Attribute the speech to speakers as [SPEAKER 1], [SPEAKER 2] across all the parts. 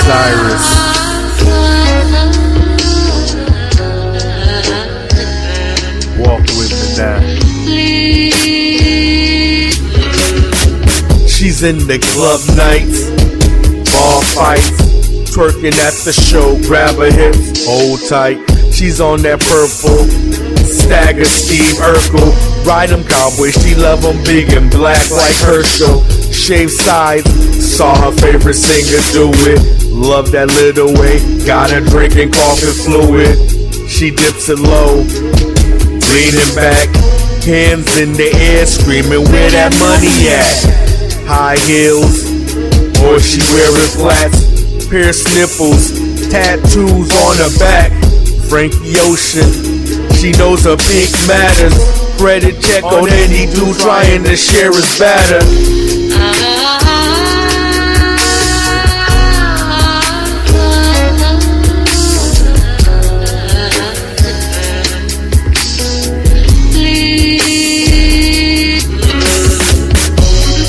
[SPEAKER 1] Cyrus. Walk with me now. She's in the club nights, bar fights, twerking at the show. Grab her hips, hold tight. She's on that purple Stagger Steve Urkel. Ride 'em cowboys, she love 'em big and black like Herschel. Shave sides, saw her favorite singer do it. Love that little way, got her drinking coffee fluid. She dips it low, leaning back, hands in the air, screaming where that money at. High heels, or she wearing flats, pierced nipples, tattoos on her back. Frankie Ocean, she knows her pink matters. Credit check on any dude trying to share his batter.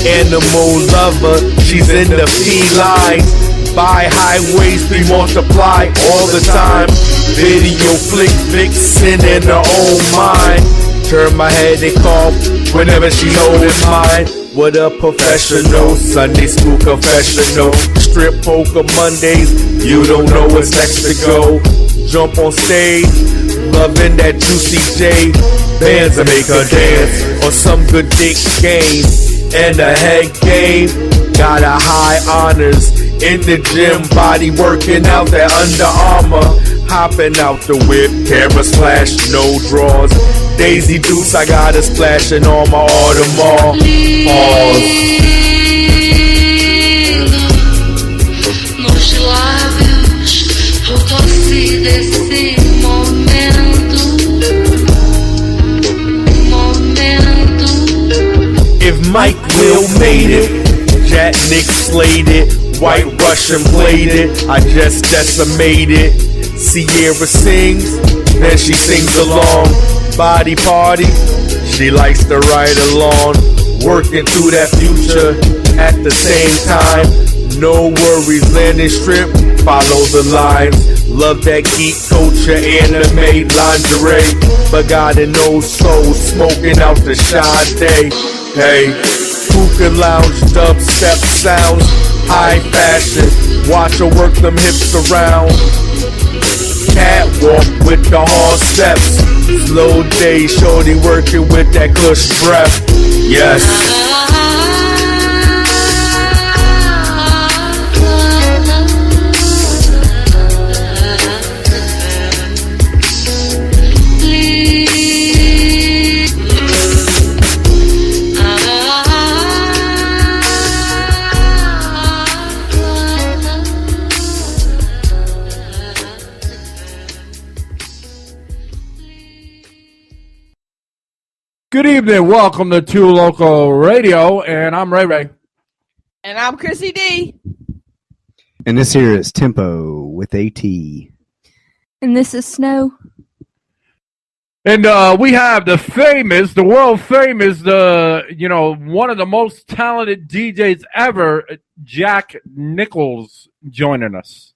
[SPEAKER 1] Animal lover, she's in the feline. Buy highways, be multiply all the time. Video flick vixen in her own mind. Turn my head and cough whenever she holding mine. What a professional, Sunday school confessional. Strip poker Mondays, you don't know what's next to go. Jump on stage, loving that juicy J. Bands that make her dance, or some good dick game. And a head game, got a high honors. In the gym, body working out that Under Armour. Hopping out the whip, camera splash, no draws. Daisy Deuce, I got a splashing on my Audemars. Pause.
[SPEAKER 2] Nos lábios, eu tossi desse momento.
[SPEAKER 1] If Mike Will made it, Jack Nick slayed it, White Russian played it, I just decimated. Sierra sings, then she sings along. Body party, she likes to ride along. Working through that future at the same time. No worries, landing strip, follow the lines. Love that geek culture, anime, lingerie. But got an old soul, smoking out the Sade. Hey, hookah lounge, dubstep sounds, high fashion. Watch her work them hips around. Catwalk with the hard steps. Slow day, shorty working with that cush breath. Yes.
[SPEAKER 3] Good evening. Welcome to Two Loco Radio, and I'm Ray Ray.
[SPEAKER 4] And I'm Chrissy D.
[SPEAKER 5] And this here is Tempo with AT.
[SPEAKER 6] And this is Snow.
[SPEAKER 3] And we have the world famous, one of the most talented DJs ever, Jack Nickelz, joining us.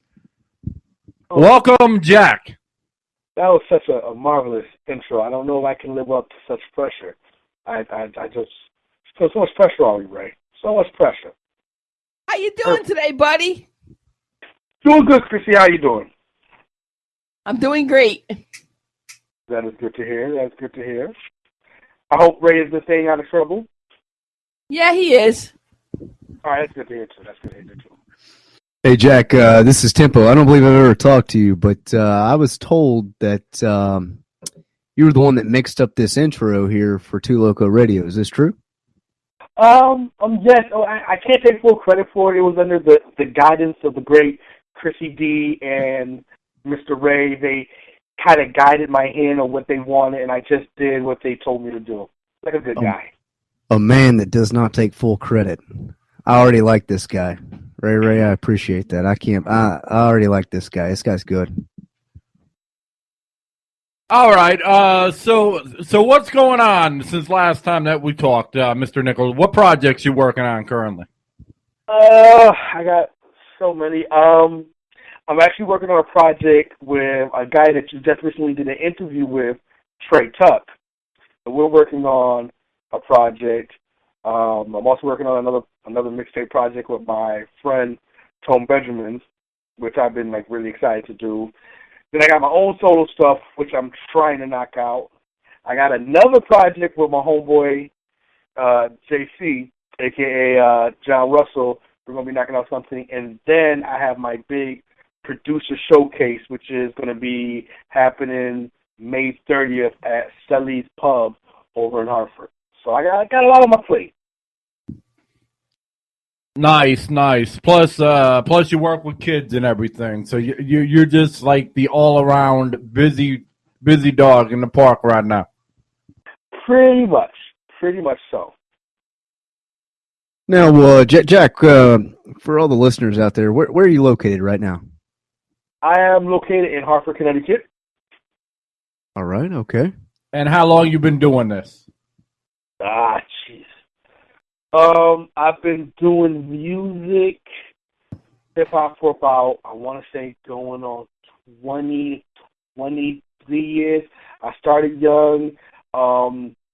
[SPEAKER 3] Welcome, Jack.
[SPEAKER 7] That was such a marvelous intro. I don't know if I can live up to such pressure. I just feel so much pressure on me, Ray. So much pressure.
[SPEAKER 4] How you doing today, buddy?
[SPEAKER 7] Doing good, Chrissy. How you doing?
[SPEAKER 4] I'm doing great.
[SPEAKER 7] That is good to hear. That's good to hear. I hope Ray is staying out of trouble.
[SPEAKER 4] Yeah, he is.
[SPEAKER 7] All right, that's good to hear, too. That's good to hear, too.
[SPEAKER 5] Hey, Jack, this is Tempo. I don't believe I've ever talked to you, but I was told that you were the one that mixed up this intro here for Two Loco Radio. Is this true?
[SPEAKER 7] Yes. I can't take full credit for it. It was under the guidance of the great Chrissy D and Mr. Ray. They kind of guided my hand on what they wanted, and I just did what they told me to do. Like a good guy.
[SPEAKER 5] A man that does not take full credit. I already like this guy. Ray, I appreciate that. I already like this guy. This guy's good.
[SPEAKER 3] All right. So what's going on since last time that we talked, Mr. Nickelz? What projects you working on currently?
[SPEAKER 7] I got so many. I'm actually working on a project with a guy that you just recently did an interview with, Trey Tuck. So we're working on a project. I'm also working on another mixtape project with my friend Tom Benjamin, which I've been like really excited to do. Then I got my own solo stuff, which I'm trying to knock out. I got another project with my homeboy JC, aka John Russell. We're gonna be knocking out something, and then I have my big producer showcase, which is gonna be happening May 30th at Sully's Pub over in Hartford. So I got a lot on my plate.
[SPEAKER 3] Nice. Plus you work with kids and everything, so you're just like the all around busy dog in the park right now.
[SPEAKER 7] Pretty much so.
[SPEAKER 5] Now, Jack, for all the listeners out there, where are you located right now?
[SPEAKER 7] I am located in Hartford, Connecticut.
[SPEAKER 5] All right, okay.
[SPEAKER 3] And how long you been doing this?
[SPEAKER 7] Jeez. I've been doing music, hip-hop for about, I want to say, going on 23 years. I started young.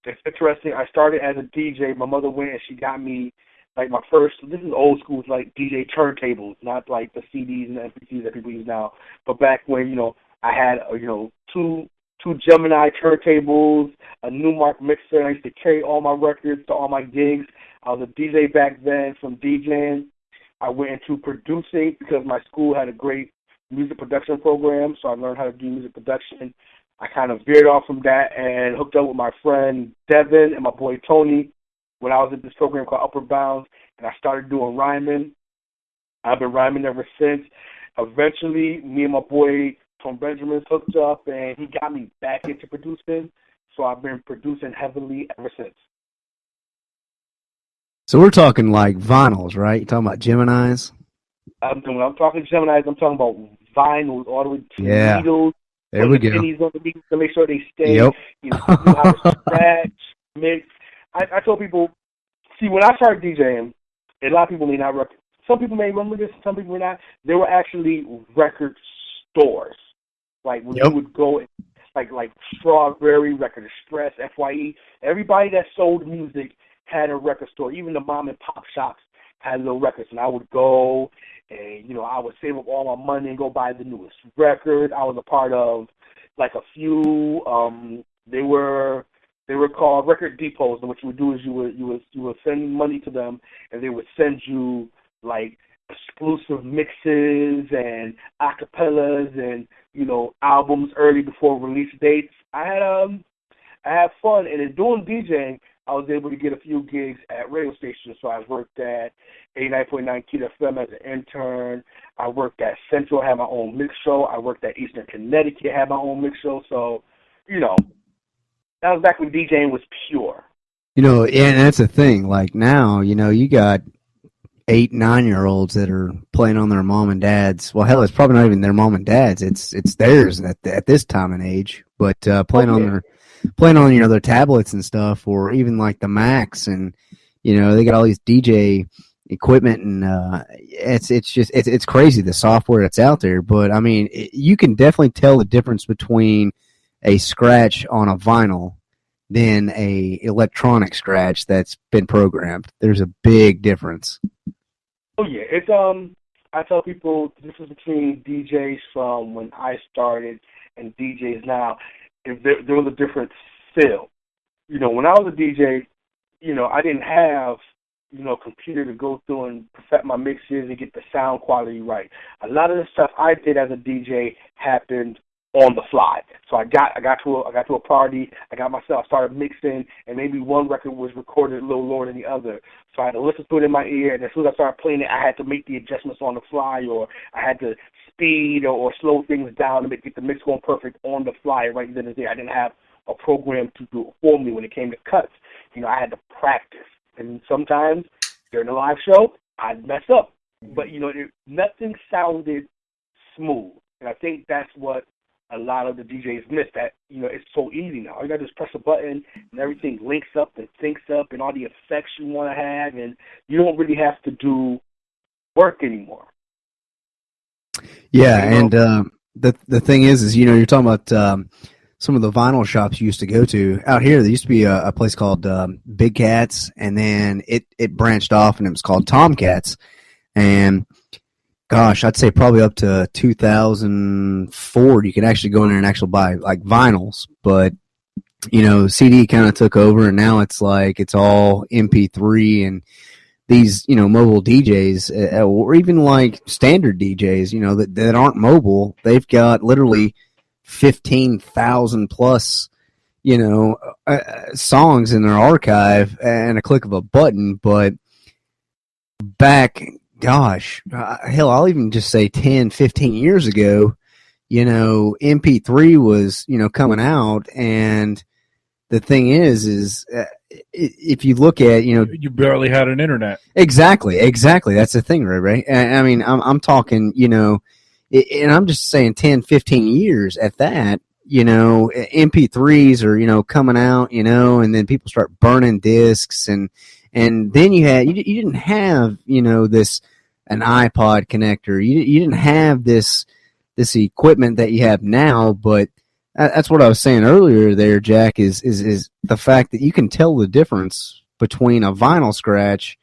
[SPEAKER 7] It's interesting. I started as a DJ. My mother went and she got me, like, my first, this is old school, like DJ turntables, not like the CDs and the MP3s that people use now. But back when, I had, two Gemini turntables, a Newmark mixer. I used to carry all my records to all my gigs. I was a DJ back then. From DJing, I went into producing because my school had a great music production program, so I learned how to do music production. I kind of veered off from that and hooked up with my friend Devin and my boy Tony when I was at this program called Upper Bounds, and I started doing rhyming. I've been rhyming ever since. Eventually, me and my boy Tom Benjamin hooked up, and he got me back into producing, so I've been producing heavily ever since.
[SPEAKER 5] So we're talking like vinyls, right? You're talking about Geminis?
[SPEAKER 7] I'm talking Geminis. I'm talking about vinyls all the way to needles.
[SPEAKER 5] There we go.
[SPEAKER 7] Pennies on the needles to make sure they stay.
[SPEAKER 5] Yep.
[SPEAKER 7] You know how to scratch, mix. I told people, see, when I started DJing, a lot of people may not some people may remember this, some people may not. There were actually record stores. Like when you would go, like Strawberry, Record Express, FYE. Everybody that sold music had a record store. Even the mom and pop shops had little records, and I would go and I would save up all my money and go buy the newest record. I was a part of like a few. They were called record depots, and what you would do is you would send money to them, and they would send you like exclusive mixes and acapellas and albums early before release dates. I had fun, and in doing DJing, I was able to get a few gigs at radio stations. So I worked at 89.9 Kid FM as an intern. I worked at Central, had my own mix show. I worked at Eastern Connecticut, had my own mix show. So, that was back when DJing was pure.
[SPEAKER 5] And that's the thing. Like now, you got 8, 9-year-olds that are playing on their mom and dad's. Well, hell, it's probably not even their mom and dad's. It's theirs at this time and age. But playing on their tablets and stuff, or even like the Macs, and they got all these DJ equipment, and it's crazy the software that's out there. But I mean, you can definitely tell the difference between a scratch on a vinyl than a electronic scratch that's been programmed. There's a big difference.
[SPEAKER 7] Oh yeah, it's I tell people the difference between DJs from when I started and DJs now. There was a different feel. When I was a DJ, I didn't have, computer to go through and perfect my mixes and get the sound quality right. A lot of the stuff I did as a DJ happened on the fly. So I got to a party, I started mixing, and maybe one record was recorded a little lower than the other. So I had to listen to it in my ear, and as soon as I started playing it, I had to make the adjustments on the fly, or I had to speed or slow things down to get the mix going perfect on the fly right then and there. I didn't have a program to do it for me when it came to cuts. I had to practice. And sometimes during the live show, I'd mess up. But, nothing sounded smooth. And I think that's what a lot of the DJs miss, that, it's so easy now. You got to just press a button and everything links up and syncs up and all the effects you want to have, and you don't really have to do work anymore.
[SPEAKER 5] Yeah,
[SPEAKER 7] You know?
[SPEAKER 5] and the thing is you're talking about some of the vinyl shops you used to go to out here. There used to be a place called Big Cats, and then it branched off, and it was called Tomcats. And gosh, I'd say probably up to 2004, you could actually go in there and actually buy like vinyls. But CD kind of took over, and now it's like it's all MP3 and these mobile DJs or even like standard DJs that aren't mobile. They've got literally 15,000 plus songs in their archive and a click of a button. But back, gosh, hell, I'll even just say 10, 15 years ago, MP3 was coming out. And the thing is if you look at
[SPEAKER 3] you barely had an internet.
[SPEAKER 5] Exactly. That's the thing, right? I mean, I'm talking, and I'm just saying 10, 15 years at that. MP3s are coming out, and then people start burning discs, and then you didn't have this an iPod connector. You didn't have this equipment that you have now. But that's what I was saying earlier there, Jack, is the fact that you can tell the difference between a vinyl scratch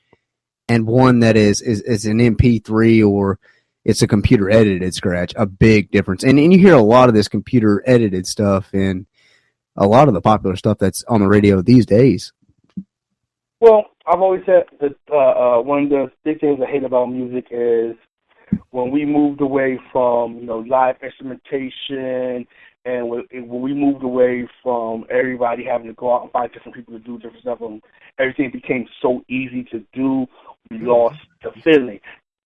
[SPEAKER 5] and one that is an MP3 or it's a computer edited scratch. A big difference. And you hear a lot of this computer edited stuff in a lot of the popular stuff that's on the radio these days.
[SPEAKER 7] Well, I've always said that one of the big things I hate about music is when we moved away from live instrumentation, and when we moved away from everybody having to go out and find different people to do different stuff, and everything became so easy to do, we lost the feeling.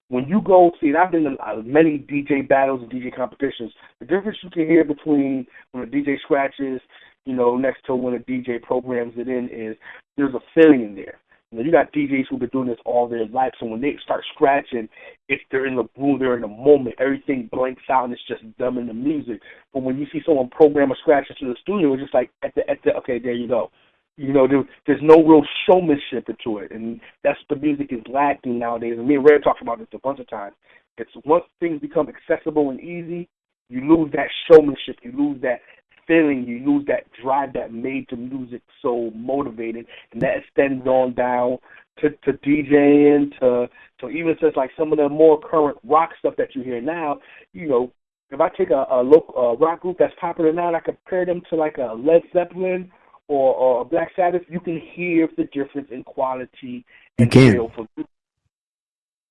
[SPEAKER 7] When you go see, and I've been in many DJ battles and DJ competitions, the difference you can hear between when a DJ scratches, next to when a DJ programs it in is there's a feeling in there. You got DJs who've been doing this all their life, so when they start scratching, if they're in the room, they're in the moment, everything blanks out and it's just them in the music. But when you see someone program a scratch into the studio, it's just like okay, there you go. There's no real showmanship into it, and that's the music is lacking nowadays. And me and Ray talked about this a bunch of times. It's once things become accessible and easy, you lose that showmanship, you lose that feeling, you lose that drive that made the music so motivated, and that extends on down to DJing, to even just like some of the more current rock stuff that you hear now. If I take a local rock group that's popular now, and I compare them to like a Led Zeppelin or Black Sabbath, you can hear the difference in quality and feel for music.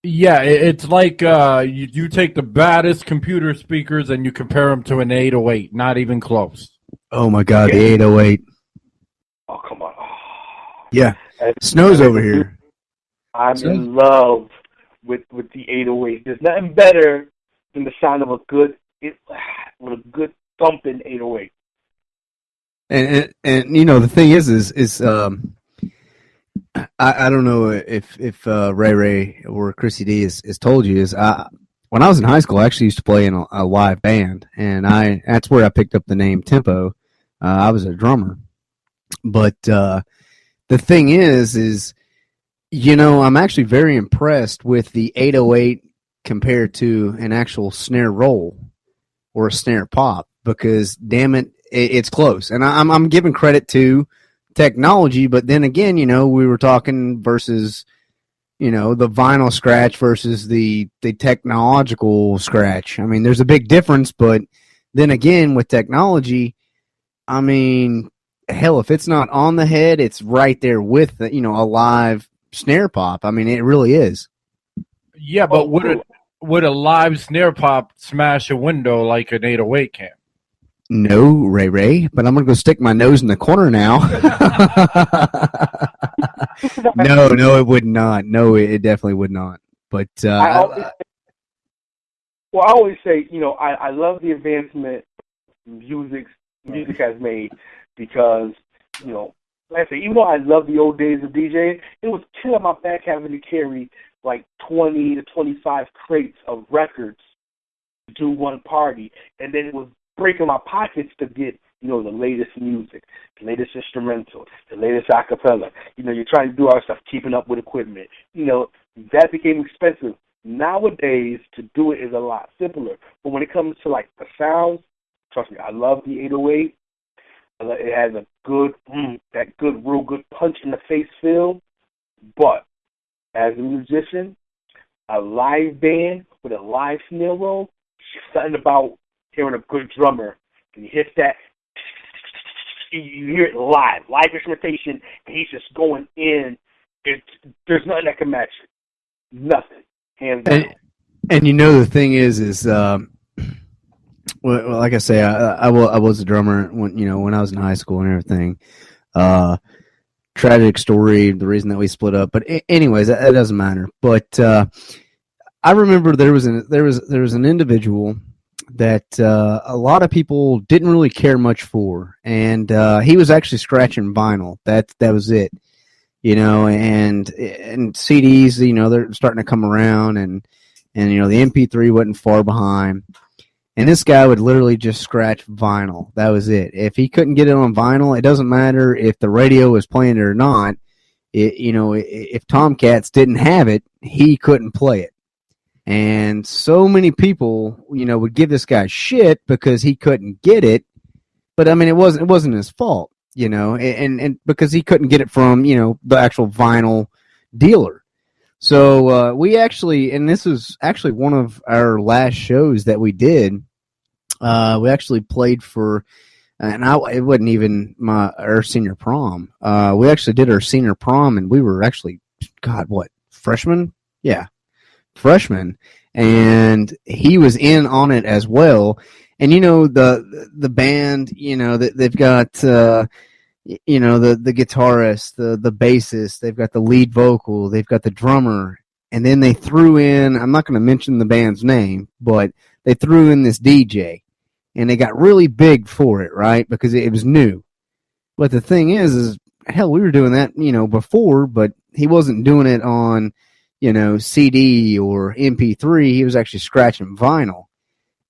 [SPEAKER 3] Yeah, it's like you take the baddest computer speakers and you compare them to an 808. Not even close.
[SPEAKER 5] Oh my God, the 808.
[SPEAKER 7] Oh, come on.
[SPEAKER 5] Yeah, Snow's over here.
[SPEAKER 7] I'm in love with the 808. There's nothing better than the sound of a good thumping 808.
[SPEAKER 5] And the thing is I don't know if Ray or Chrissy D has told you is when I was in high school I actually used to play in a live band, and that's where I picked up the name Tempo. I was a drummer, but the thing is I'm actually very impressed with the 808 compared to an actual snare roll or a snare pop, because damn it, it's close. And I'm giving credit to technology, but then again, we were talking versus, the vinyl scratch versus the technological scratch. I mean, there's a big difference, but then again, with technology, I mean, hell, if it's not on the head, it's right there with a live snare pop. I mean, it really is.
[SPEAKER 3] Yeah, but would a live snare pop smash a window like an 808 can?
[SPEAKER 5] No, Ray, but I'm going to go stick my nose in the corner now. No, it would not. No, it definitely would not. But
[SPEAKER 7] I always say, I love the advancement music has made, because, like I say, even though I love the old days of DJing, it was killing my back having to carry like 20 to 25 crates of records to do one party, and then it was breaking my pockets to get, the latest music, the latest instrumental, the latest acapella. You're trying to do all stuff, keeping up with equipment. That became expensive. Nowadays, to do it is a lot simpler. But when it comes to like the sounds, trust me, I love the 808. It has a good, real good punch in the face feel. But as a musician, a live band with a live snare roll, something about hearing a good drummer. And you hit that, you hear it live instrumentation, and he's just going in. There's nothing that can match it. Nothing. Hands down.
[SPEAKER 5] And you know the thing is well, like I say, I was a drummer when I was in high school and everything. Tragic story, the reason that we split up. But anyways, that doesn't matter. But I remember there was an individual that a lot of people didn't really care much for, and he was actually scratching vinyl. That was it, and CDs, they're starting to come around, and the MP3 wasn't far behind. And this guy would literally just scratch vinyl. That was it. If he couldn't get it on vinyl, it doesn't matter if the radio was playing it or not. If Tomcats didn't have it, he couldn't play it. And so many people, would give this guy shit because he couldn't get it. But I mean, it wasn't his fault, and because he couldn't get it from, the actual vinyl dealer. So we actually, and this was actually one of our last shows that we did. We actually played for, and it wasn't even our senior prom. We actually did our senior prom, and we were actually, freshmen? Yeah, freshmen. And he was in on it as well. And the band, they've got the guitarist, the bassist, they've got the lead vocal, they've got the drummer, and then they threw in, I'm not going to mention the band's name, but they threw in this DJ, and they got really big for it, right? Because it was new. But the thing is hell, we were doing that, before, but he wasn't doing it on, CD or MP3. He was actually scratching vinyl.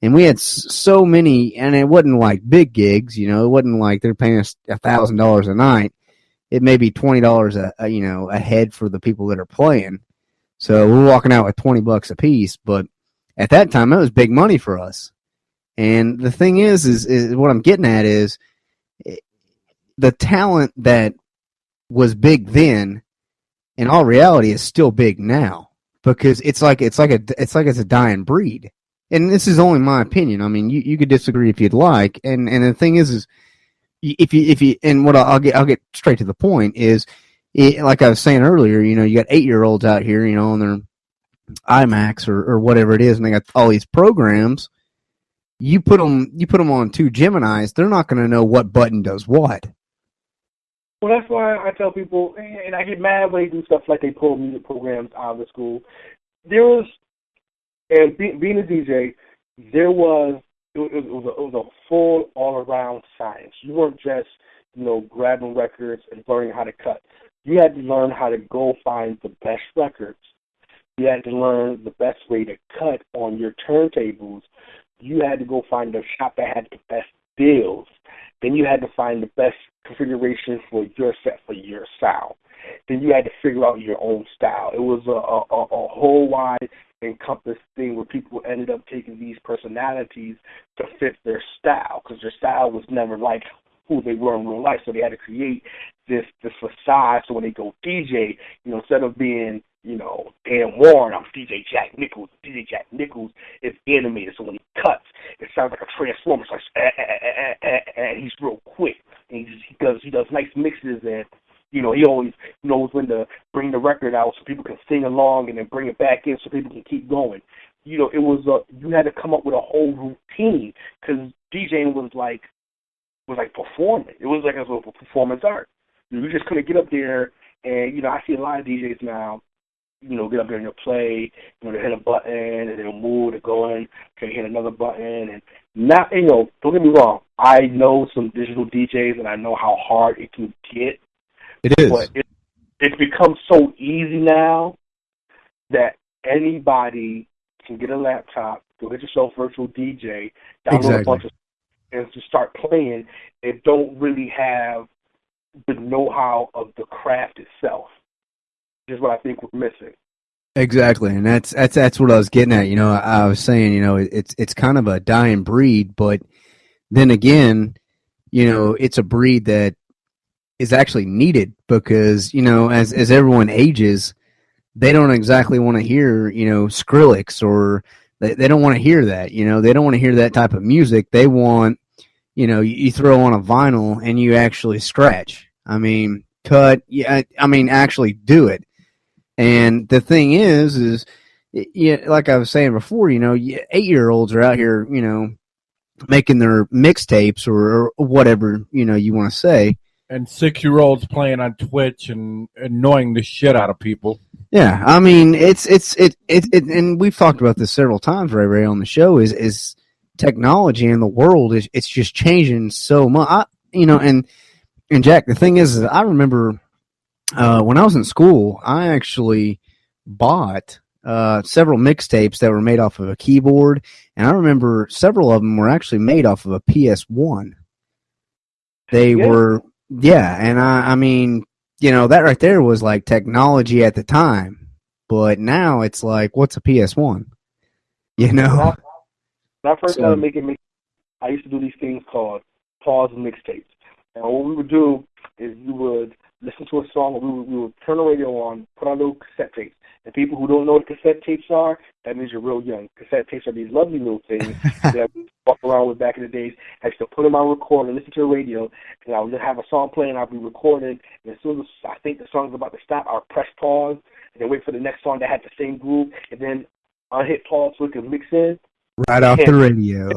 [SPEAKER 5] And we had so many, and it wasn't like big gigs, it wasn't like they're paying us $1,000 a night. It may be $20 a head for the people that are playing. So we're walking out with $20 a piece, but at that time, that was big money for us. And the thing is what I'm getting at is the talent that was big then, in all reality, is still big now, because it's like it's a dying breed. And this is only my opinion. I mean, you could disagree if you'd like. And the thing is if you and what I'll get straight to the point is, like I was saying earlier, you got 8-year-olds out here, on their iMacs or whatever it is, and they got all these programs. You put them on two Geminis, they're not going to know what button does what.
[SPEAKER 7] Well, that's why I tell people, and I get mad when they do stuff like they pull music programs out of the school. And being a DJ, it was a full all-around science. You weren't just, grabbing records and learning how to cut. You had to learn how to go find the best records. You had to learn the best way to cut on your turntables. You had to go find a shop that had the best deals. Then you had to find the best configuration for your set, for your sound. Then you had to figure out your own style. It was a whole wide encompassed thing where people ended up taking these personalities to fit their style, because their style was never like who they were in real life. So they had to create this facade. So when they go DJ, instead of being, Dan Warren, I'm DJ Jack Nickelz. DJ Jack Nickelz is animated. So when he cuts, it sounds like a transformer. It's like, and he's real quick. And he does nice mixes, and he always knows when to bring the record out so people can sing along, and then bring it back in so people can keep going. It was you had to come up with a whole routine, because DJing was like performing. It was like a performance art. You just couldn't get up there, and I see a lot of DJs now. Get up there and they'll play. They hit a button and they'll move. They're going. Okay, hit another button, and not. Don't get me wrong. I know some digital DJs, and I know how hard it can get.
[SPEAKER 5] It is.
[SPEAKER 7] But it's become so easy now that anybody can get a laptop, go get yourself a virtual DJ, download a bunch of, and just start playing, and don't really have the know-how of the craft itself. Is what I think we're missing.
[SPEAKER 5] Exactly, and that's what I was getting at. I was saying, it's kind of a dying breed, but then again, it's a breed that is actually needed because as everyone ages, they don't exactly want to hear Skrillex, or they don't want to hear that. They don't want to hear that type of music. They want you throw on a vinyl and you actually scratch. I mean, cut. Yeah, I mean, actually do it. And the thing is like I was saying before, 8-year-olds are out here, making their mixtapes or whatever, you want to say.
[SPEAKER 3] And 6-year-olds playing on Twitch and annoying the shit out of people.
[SPEAKER 5] Yeah, I mean, it's and we've talked about this several times, Ray, on the show. Is technology in the world it's just changing so much. And Jack, the thing is I remember when I was in school, I actually bought several mixtapes that were made off of a keyboard, and I remember several of them were actually made off of a PS1. They were. Yeah, and I mean, that right there was like technology at the time, but now it's like, what's a PS1?
[SPEAKER 7] When I first started making mixtapes, I used to do these things called pause mixtapes. And what we would do is we would listen to a song, and we would turn the radio on, put on little cassette tapes. And people who don't know what cassette tapes are, that means you're real young. Cassette tapes are these lovely little things that we walk around with back in the days. I used to put them on record and listen to the radio, and I would have a song playing, I'll be recording, and as soon as I think the song's about to stop, I'll press pause, and then wait for the next song that had the same groove, and then I'll hit pause so it can mix in.
[SPEAKER 5] Right off the radio.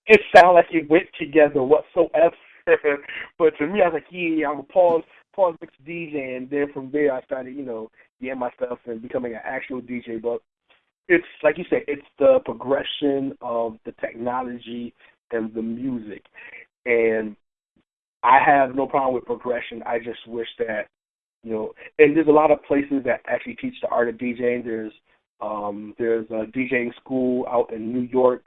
[SPEAKER 7] It sounded like it went together whatsoever. But to me, I was like, yeah, I'm going to pause mix DJ, and then from there I started, getting my stuff and becoming an actual DJ. But it's, like you said, it's the progression of the technology and the music. And I have no problem with progression. I just wish that, and there's a lot of places that actually teach the art of DJing. There's a DJing school out in New York,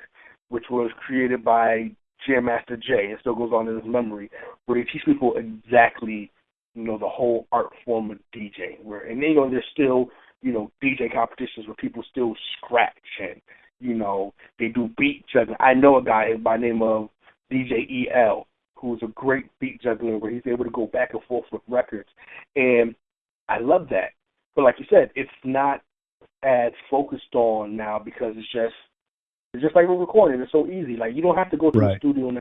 [SPEAKER 7] which was created by Jam Master Jay. It still goes on in his memory, where they teach people exactly, the whole art form of DJing. And there's still, DJ competitions where people still scratch and, they do beat juggling. I know a guy by the name of DJ EL, who's a great beat juggler, where he's able to go back and forth with records. And I love that. But like you said, it's not as focused on now because it's just like we're recording. It's so easy. Like, you don't have to go to the studio now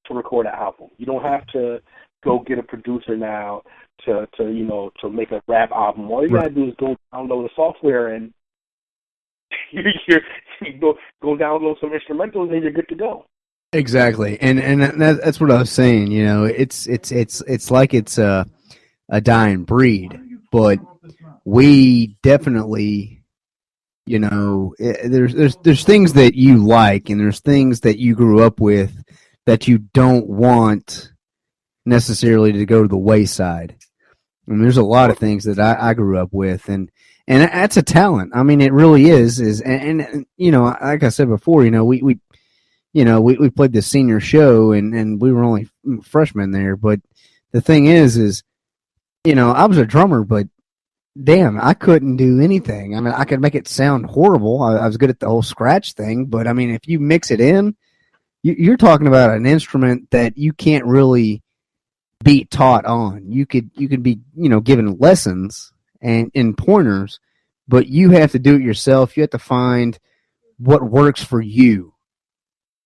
[SPEAKER 7] to record an album. You don't have to go get a producer now to make a rap album. All you gotta do is go download the software and you go download some instrumentals and you're good to go.
[SPEAKER 5] Exactly, and that's what I was saying. It's like it's a dying breed, but we definitely. There's things that you like, and there's things that you grew up with that you don't want necessarily to go to the wayside. I mean, there's a lot of things that I grew up with, and that's a talent. I mean, it really is. And like I said before, we played the senior show, and we were only freshmen there. But the thing is, I was a drummer, but damn, I couldn't do anything. I mean, I could make it sound horrible. I was good at the whole scratch thing, but I mean, if you mix it in, you're talking about an instrument that you can't really be taught on. You could be, given lessons and in pointers, but you have to do it yourself. You have to find what works for you.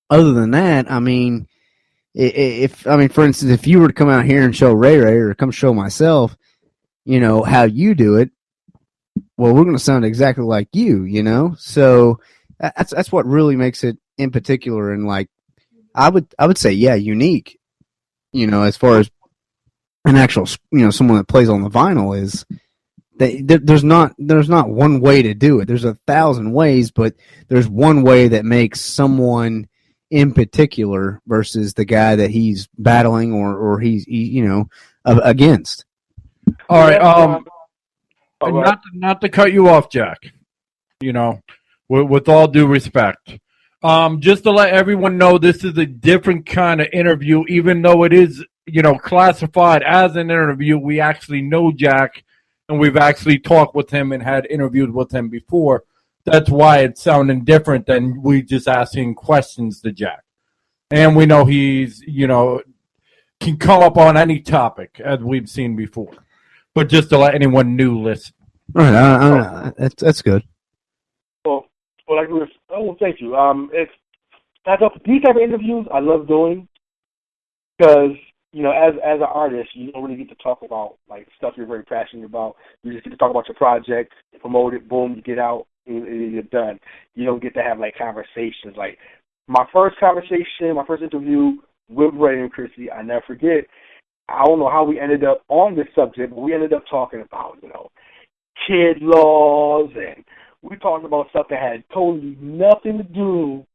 [SPEAKER 5] Other than that, I mean, for instance, if you were to come out here and show Ray or come show myself, how you do it, well, we're going to sound exactly like you, So that's what really makes it in particular. And like, I would say, yeah, unique, as far as an actual, someone that plays on the vinyl is there's not one way to do it. There's 1,000 ways, but there's one way that makes someone in particular versus the guy that he's battling or he's against.
[SPEAKER 3] All right. Not to cut you off, Jack. With all due respect, just to let everyone know, this is a different kind of interview. Even though it is, classified as an interview, we actually know Jack and we've actually talked with him and had interviews with him before. That's why it's sounding different than we just asking questions to Jack. And we know he's, can come up on any topic as we've seen before. But just to let anyone new listen.
[SPEAKER 5] Right, that's good.
[SPEAKER 7] Well, thank you. These type of interviews I love doing because, as an artist, you don't really get to talk about like stuff you're very passionate about. You just get to talk about your project, promote it, boom, you get out, and you're done. You don't get to have like conversations. Like my first interview with Ray and Chrissy, I never forget. I don't know how we ended up on this subject, but we ended up talking about, kid laws, and we talked about stuff that had totally nothing to do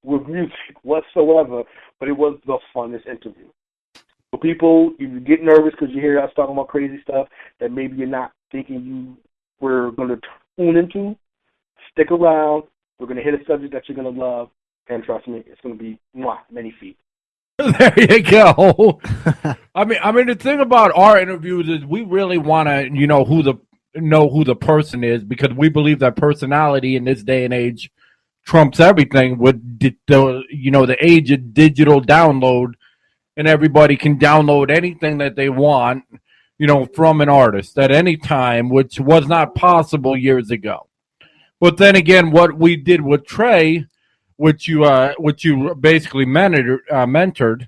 [SPEAKER 7] with music whatsoever, but it was the funnest interview. So people, you get nervous because you hear us talking about crazy stuff that maybe you're not thinking you were going to tune into. Stick around. We're going to hit a subject that you're going to love, and trust me, it's going to be many feet.
[SPEAKER 3] There you go. I mean, the thing about our interviews is we really want to, know who the person is, because we believe that personality in this day and age trumps everything with the age of digital download, and everybody can download anything that they want, from an artist at any time, which was not possible years ago. But then again, what we did with Trey, which you basically mentored,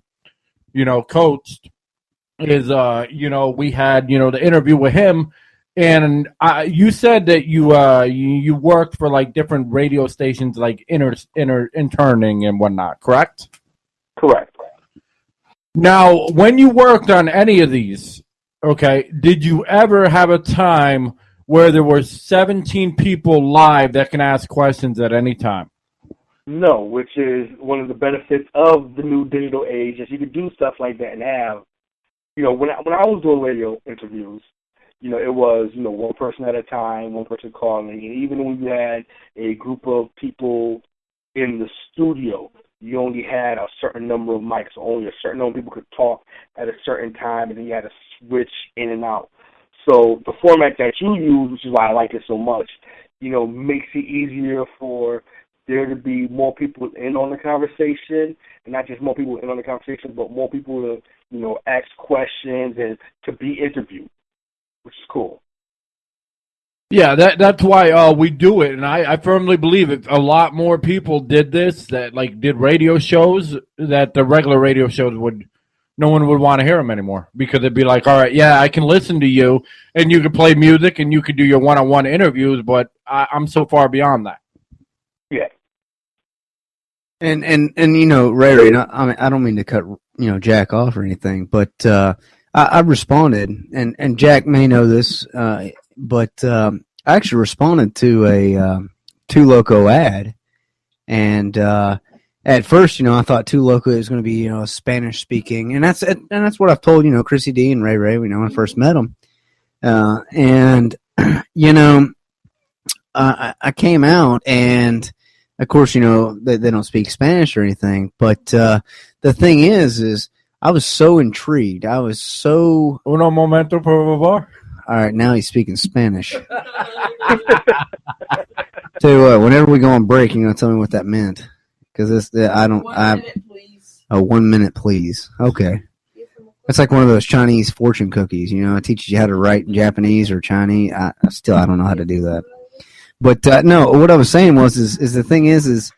[SPEAKER 3] coached, is we had the interview with him, and you said that you worked for like different radio stations, like interning and whatnot, correct?
[SPEAKER 7] Correct.
[SPEAKER 3] Now, when you worked on any of these, okay, did you ever have a time where there were 17 people live that can ask questions at any time?
[SPEAKER 7] No, which is one of the benefits of the new digital age, is you could do stuff like that and have, when I was doing radio interviews, it was, one person at a time, one person calling, and even when you had a group of people in the studio, you only had a certain number of mics, only a certain number of people could talk at a certain time, and then you had to switch in and out. So the format that you use, which is why I like it so much, makes it easier for there to be more people in on the conversation, and not just more people in on the conversation, but more people to, ask questions and to be interviewed, which is cool.
[SPEAKER 3] Yeah, that's why we do it, and I firmly believe if a lot more people did this, that like did radio shows, that the regular radio shows no one would want to hear them anymore, because it'd be like, all right, yeah, I can listen to you, and you could play music, and you could do your one-on-one interviews, but I'm so far beyond that.
[SPEAKER 7] Yeah.
[SPEAKER 5] And Ray, I don't mean to cut Jack off or anything, but I responded, and Jack may know this, but I actually responded to a Two Loco ad, and at first, I thought Two Loco was going to be Spanish speaking, and that's what I've told Chrissy D and Ray when I first met them, and I came out, and of course, they don't speak Spanish or anything, but the thing is I was so intrigued. I was so...
[SPEAKER 3] Uno momento, por favor.
[SPEAKER 5] All right, now he's speaking Spanish. Tell you what, whenever we go on break, you're going to tell me what that meant. Because I don't...
[SPEAKER 4] 1 minute, please.
[SPEAKER 5] Oh, 1 minute, please. Okay. It's like one of those Chinese fortune cookies. It teaches you how to write in Japanese or Chinese. I don't know how to do that. But no, what I was saying is the thing is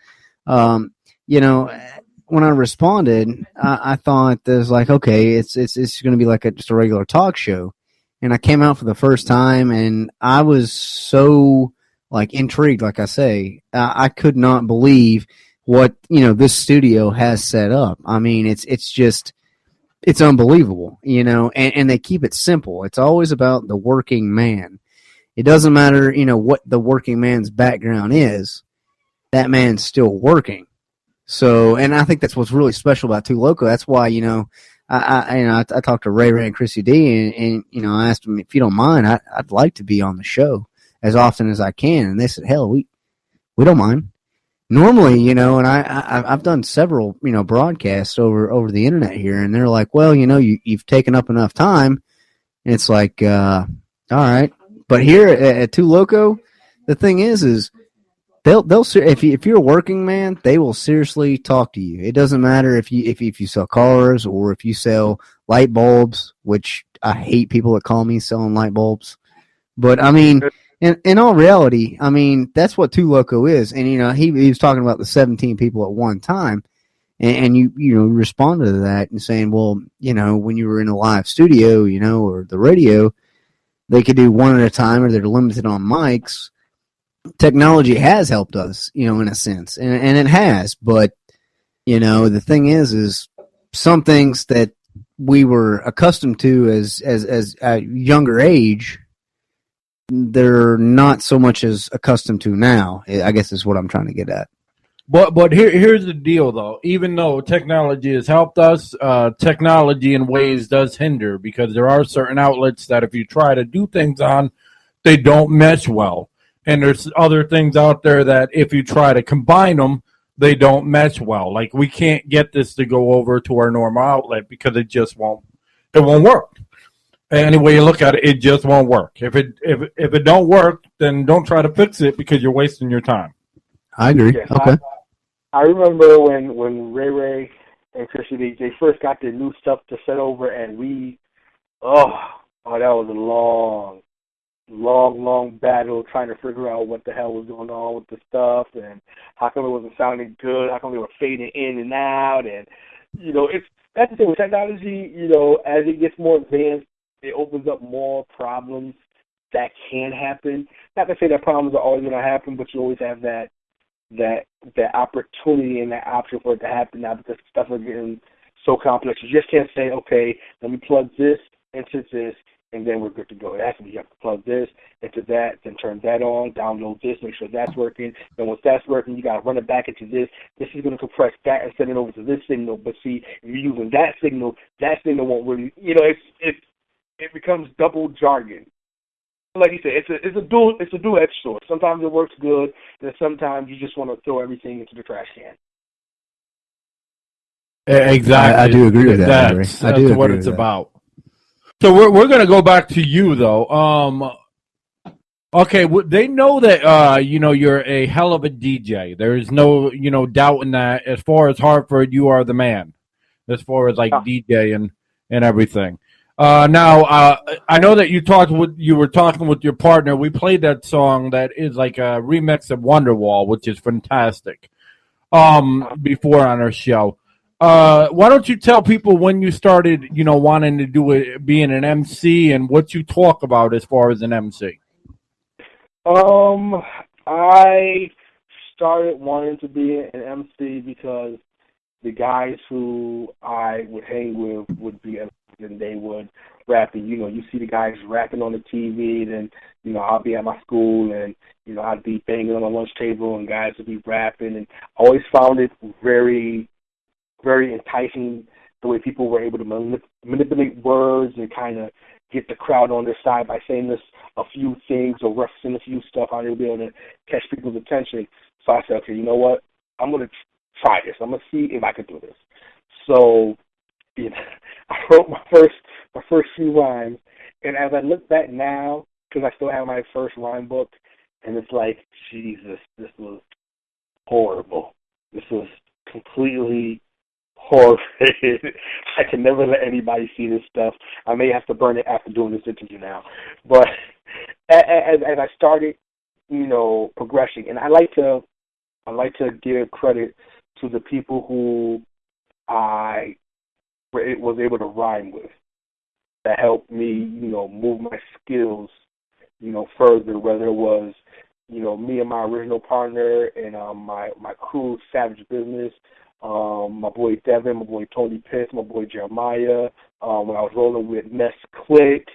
[SPEAKER 5] when I responded, I thought there's like, okay, it's going to be like just a regular talk show, and I came out for the first time, and I was so like intrigued. Like I say, I could not believe what this studio has set up. I mean, it's unbelievable, and they keep it simple. It's always about the working man. It doesn't matter, what the working man's background is. That man's still working. So, and I think that's what's really special about Two Loco. That's why, I talked to Ray and Chrissy D, and I asked them, if you don't mind, I'd like to be on the show as often as I can. And they said, hell, we don't mind. Normally, and I've done several, broadcasts over the internet here, and they're like, well, you've taken up enough time. And it's like, all right. But here at Two Loco, the thing is they'll if you're a working man, they will seriously talk to you. It doesn't matter if you sell cars or if you sell light bulbs, which I hate people that call me selling light bulbs. But I mean, in all reality, I mean that's what Two Loco is. And you know, he was talking about the 17 people at one time, and you responded to that and saying, well, you know, when you were in a live studio, you know, or the radio, they could do one at a time, or they're limited on mics. Technology has helped us, you know, in a sense, and it has. But you know, the thing is some things that we were accustomed to as a younger age, they're not so much as accustomed to now. I guess is what I'm trying to get at.
[SPEAKER 3] But here's the deal, though. Even though technology has helped us, technology in ways does hinder, because there are certain outlets that if you try to do things on, they don't mesh well. And there's other things out there that if you try to combine them, they don't mesh well. Like, we can't get this to go over to our normal outlet because it just won't. It won't work. Any way you look at it, it just won't work. If it don't work, then don't try to fix it because you're wasting your time.
[SPEAKER 5] I agree.
[SPEAKER 7] Yes,
[SPEAKER 5] Okay.
[SPEAKER 7] I remember when Ray and Chrissy D, they first got their new stuff to set over, and that was a long battle trying to figure out what the hell was going on with the stuff and how come it wasn't sounding good, how come they were fading in and out, and you know, that's the thing with technology, you know, as it gets more advanced, it opens up more problems that can happen. Not to say that problems are always going to happen, but you always have that opportunity and that option for it to happen now, because stuff is getting so complex. You just can't say, okay, let me plug this into this, and then we're good to go. It has to be, you have to plug this into that, then turn that on, download this, make sure that's working. Then once that's working, you got to run it back into this. This is going to compress that and send it over to this signal. But see, if you're using that signal won't really, you know, it becomes double jargon. Like you said, it's a dual-edged sword. Sometimes it works good, and sometimes you just want to throw everything into the trash can.
[SPEAKER 3] Exactly.
[SPEAKER 5] I do agree with that.
[SPEAKER 3] That's
[SPEAKER 5] agree
[SPEAKER 3] what
[SPEAKER 5] with
[SPEAKER 3] it's
[SPEAKER 5] that.
[SPEAKER 3] about. So we're going to go back to you, though. Okay, they know that you know, you're a hell of a DJ. There's no, you know, doubt in that. As far as Hartford, you are the man. As far as like DJ and everything. Now, I know that you were talking with your partner. We played that song that is like a remix of Wonderwall, which is fantastic. Before on our show. Why don't you tell people when you started, you know, wanting to do it, being an MC, and what you talk about as far as an MC?
[SPEAKER 7] I started wanting to be an MC because the guys who I would hang with would be, and they would rap. And, you know, you see the guys rapping on the TV, then, you know, I'll be at my school, and, you know, I'd be banging on the lunch table, and guys would be rapping. And I always found it very, very enticing the way people were able to manipulate words and kind of get the crowd on their side by saying this a few things or referencing a few stuff, how they'll be able to catch people's attention. So I said, okay, you know what? I'm going to try this. I'm going to see if I can do this. So, you know, I wrote my first few rhymes, and as I look back now, because I still have my first rhyme book, and it's like, Jesus, this was horrible. This was completely horrible. I can never let anybody see this stuff. I may have to burn it after doing this interview now. But as I started, you know, progressing, and I like to give credit to the people who I was able to rhyme with, that helped me, you know, move my skills, you know, further, whether it was, you know, me and my original partner and my crew, Savage Business, my boy Devin, my boy Tony Pitts, my boy Jeremiah, when I was rolling with Ness Click,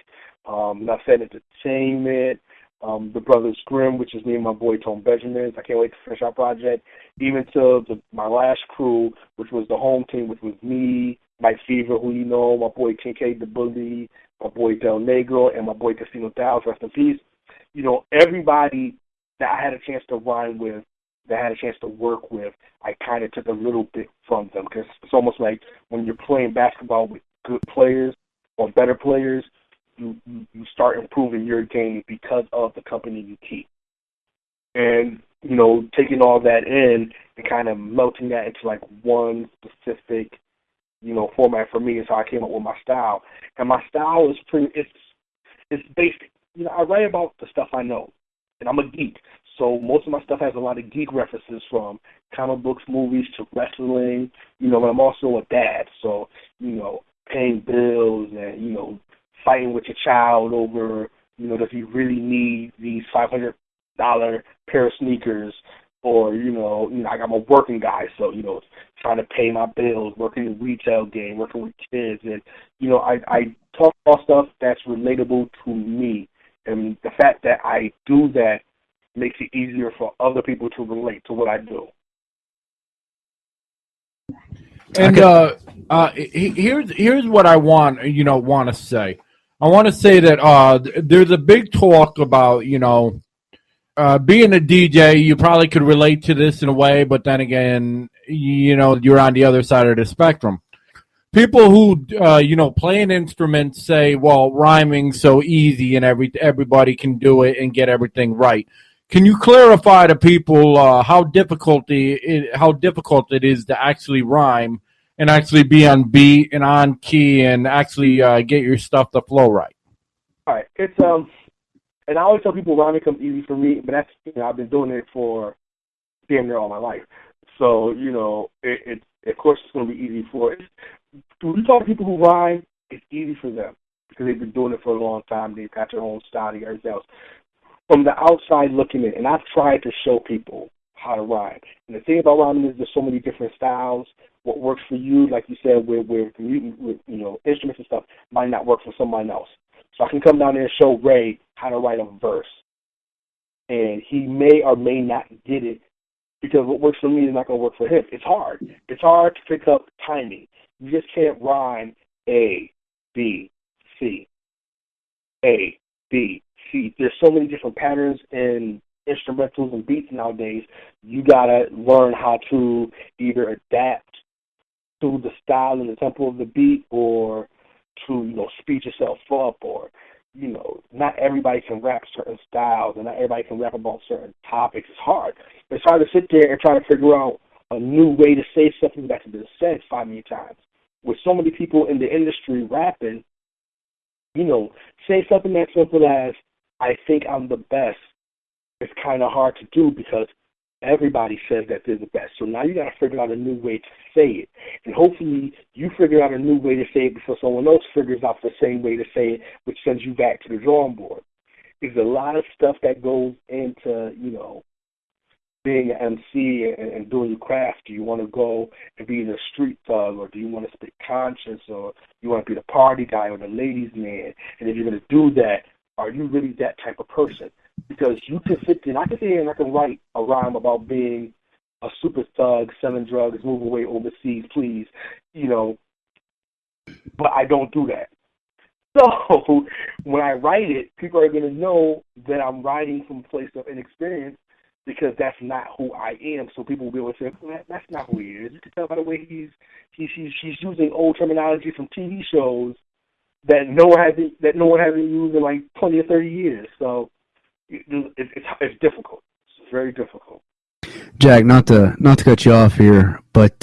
[SPEAKER 7] Nuffet Entertainment, the Brothers Grimm, which is me and my boy Tone Benjamin. I can't wait to finish our project. Even to my last crew, which was the home team, which was me, Mike Fever, who you know, my boy Kincaid the Bully, my boy Del Negro, and my boy Casino Dallas, rest in peace. You know, everybody that I had a chance to rhyme with, that I had a chance to work with, I kind of took a little bit from them, because it's almost like when you're playing basketball with good players or better players, you start improving your game because of the company you keep. And, you know, taking all that in and kind of melting that into like one specific, you know, format for me is how I came up with my style. And my style is it's basic. You know, I write about the stuff I know, and I'm a geek. So most of my stuff has a lot of geek references, from comic books, movies, to wrestling. You know, but I'm also a dad, so, you know, paying bills and, you know, fighting with your child over, you know, does he really need these $500 pair of sneakers? Or, you know, like, I'm a working guy, so, you know, trying to pay my bills, working in the retail game, working with kids. And, you know, I talk about stuff that's relatable to me. And the fact that I do that makes it easier for other people to relate to what I do.
[SPEAKER 3] And here's what I want to say. I want to say that there's a big talk about, you know, being a DJ. You probably could relate to this in a way, but then again, you know, you're on the other side of the spectrum. People who you know, play an instrument say, "Well, rhyming's so easy and everybody can do it and get everything right." Can you clarify to people how difficult it is to actually rhyme and actually be on beat and on key and actually get your stuff to flow right?
[SPEAKER 7] All right, it's and I always tell people rhyming comes easy for me, but that's, you know, I've been doing it for damn near all my life. So, you know, it of course it's going to be easy for it. When you talk to people who rhyme, it's easy for them because they've been doing it for a long time. They've got their own style and everything else. From the outside looking in, and I've tried to show people how to rhyme. And the thing about rhyming is there's so many different styles. What works for you, like you said, with you know, instruments and stuff, might not work for somebody else. So I can come down there and show Ray how to write a verse, and he may or may not get it because what works for me is not going to work for him. It's hard. It's hard to pick up timing. You just can't rhyme A, B, C, A, B, C. There's so many different patterns in instrumentals and beats nowadays. You got to learn how to either adapt to the style and the tempo of the beat, or to, you know, speed yourself up, or, you know, not everybody can rap certain styles and not everybody can rap about certain topics. It's hard. It's hard to sit there and try to figure out a new way to say something that's been said 5 million times. With so many people in the industry rapping, you know, say something as simple as, I think I'm the best. It's kind of hard to do because everybody says that they're the best. So now you got to figure out a new way to say it. And hopefully you figure out a new way to say it before someone else figures out the same way to say it, which sends you back to the drawing board. There's a lot of stuff that goes into, you know, being an MC and doing your craft. Do you want to go and be a street thug, or do you want to spit conscious, or you want to be the party guy or the ladies' man? And if you're going to do that, are you really that type of person? Because you can sit there, and I can sit here and I can write a rhyme about being a super thug, selling drugs, move away overseas, please, you know, but I don't do that. So when I write it, people are going to know that I'm writing from a place of inexperience, because that's not who I am. So people will be able to say, well, that's not who he is. You can tell by the way he's using old terminology from TV shows that no one hasn't used in like 20 or 30 years. So it's difficult. It's very difficult.
[SPEAKER 5] Jack, not to cut you off here, but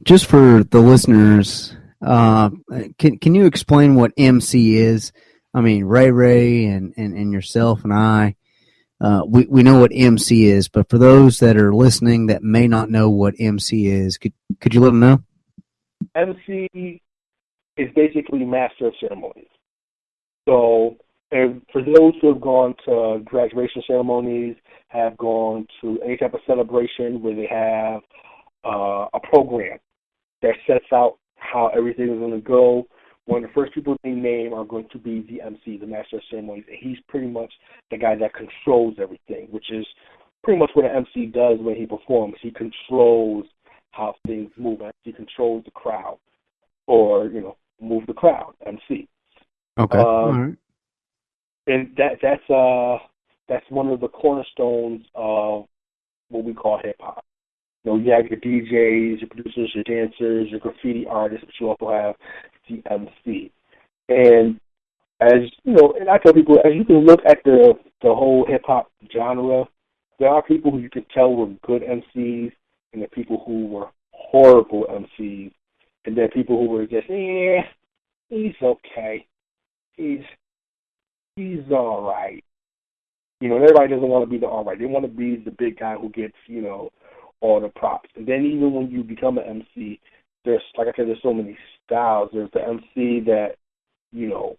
[SPEAKER 5] just for the listeners, can you explain what MC is? I mean, Ray and yourself and I, we know what MC is, but for those that are listening that may not know what MC is, could you let them know?
[SPEAKER 7] MC is basically master of ceremonies. So, and for those who have gone to graduation ceremonies, have gone to any type of celebration where they have a program that sets out how everything is going to go, one of the first people they name are going to be the MC, the master of ceremonies. And he's pretty much the guy that controls everything, which is pretty much what an MC does when he performs. He controls how things move. He controls the crowd, or, you know, move the crowd, MC.
[SPEAKER 5] Okay. All right.
[SPEAKER 7] And that's one of the cornerstones of what we call hip hop. You know, you have your DJs, your producers, your dancers, your graffiti artists, but you also have the MC. And as you know, and I tell people, as you can look at the whole hip hop genre, there are people who you could tell were good MCs, and there are people who were horrible MCs, and there are people who were just, he's okay, he's all right. You know, and everybody doesn't want to be the all right. They want to be the big guy who gets, you know, all the props. And then even when you become an MC, there's, like I said, there's so many styles. There's the MC that, you know,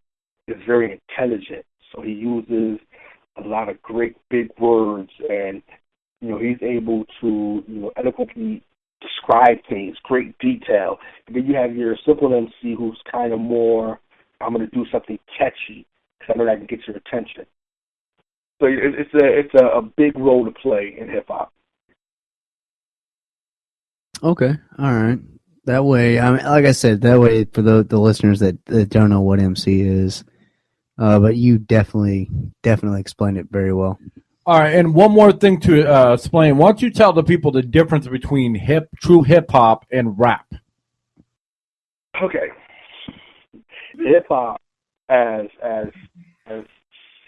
[SPEAKER 7] is very intelligent. So he uses a lot of great big words, and, you know, he's able to, you know, eloquently describe things, great detail. And then you have your simple MC who's kind of more, I'm going to do something catchy because I know that can get your attention. So it's a big role to play in hip hop.
[SPEAKER 5] Okay, all right. That way, I mean, like I said, that way for the listeners that don't know what MC is, but you definitely explained it very well.
[SPEAKER 3] All right, and one more thing to explain. Why don't you tell the people the difference between true hip hop and rap?
[SPEAKER 7] Okay, hip hop, as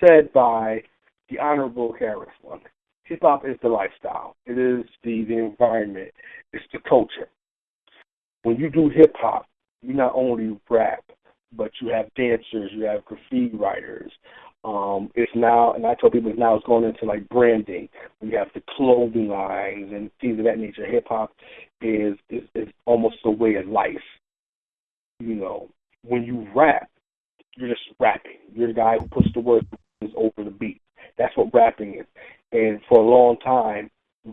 [SPEAKER 7] said by the Honorable Harris one, hip hop is the lifestyle. It is the environment. It's the culture. When you do hip hop, you not only rap, but you have dancers, you have graffiti writers. It's now, and I tell people it's going into like branding. You have the clothing lines and things of that nature. Hip hop is almost a way of life. You know, when you rap, you're just rapping. You're the guy who puts the words over the beat. That's what rapping is. And for a long time,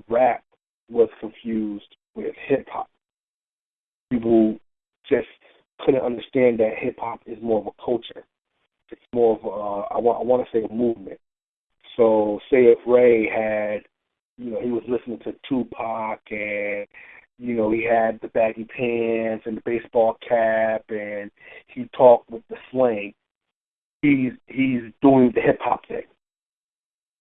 [SPEAKER 7] rap was confused with hip hop. People just couldn't understand that hip hop is more of a culture. It's more of I want to say a movement. So say if Ray had, you know, he was listening to Tupac and, you know, he had the baggy pants and the baseball cap and he talked with the slang. He's doing the hip hop thing.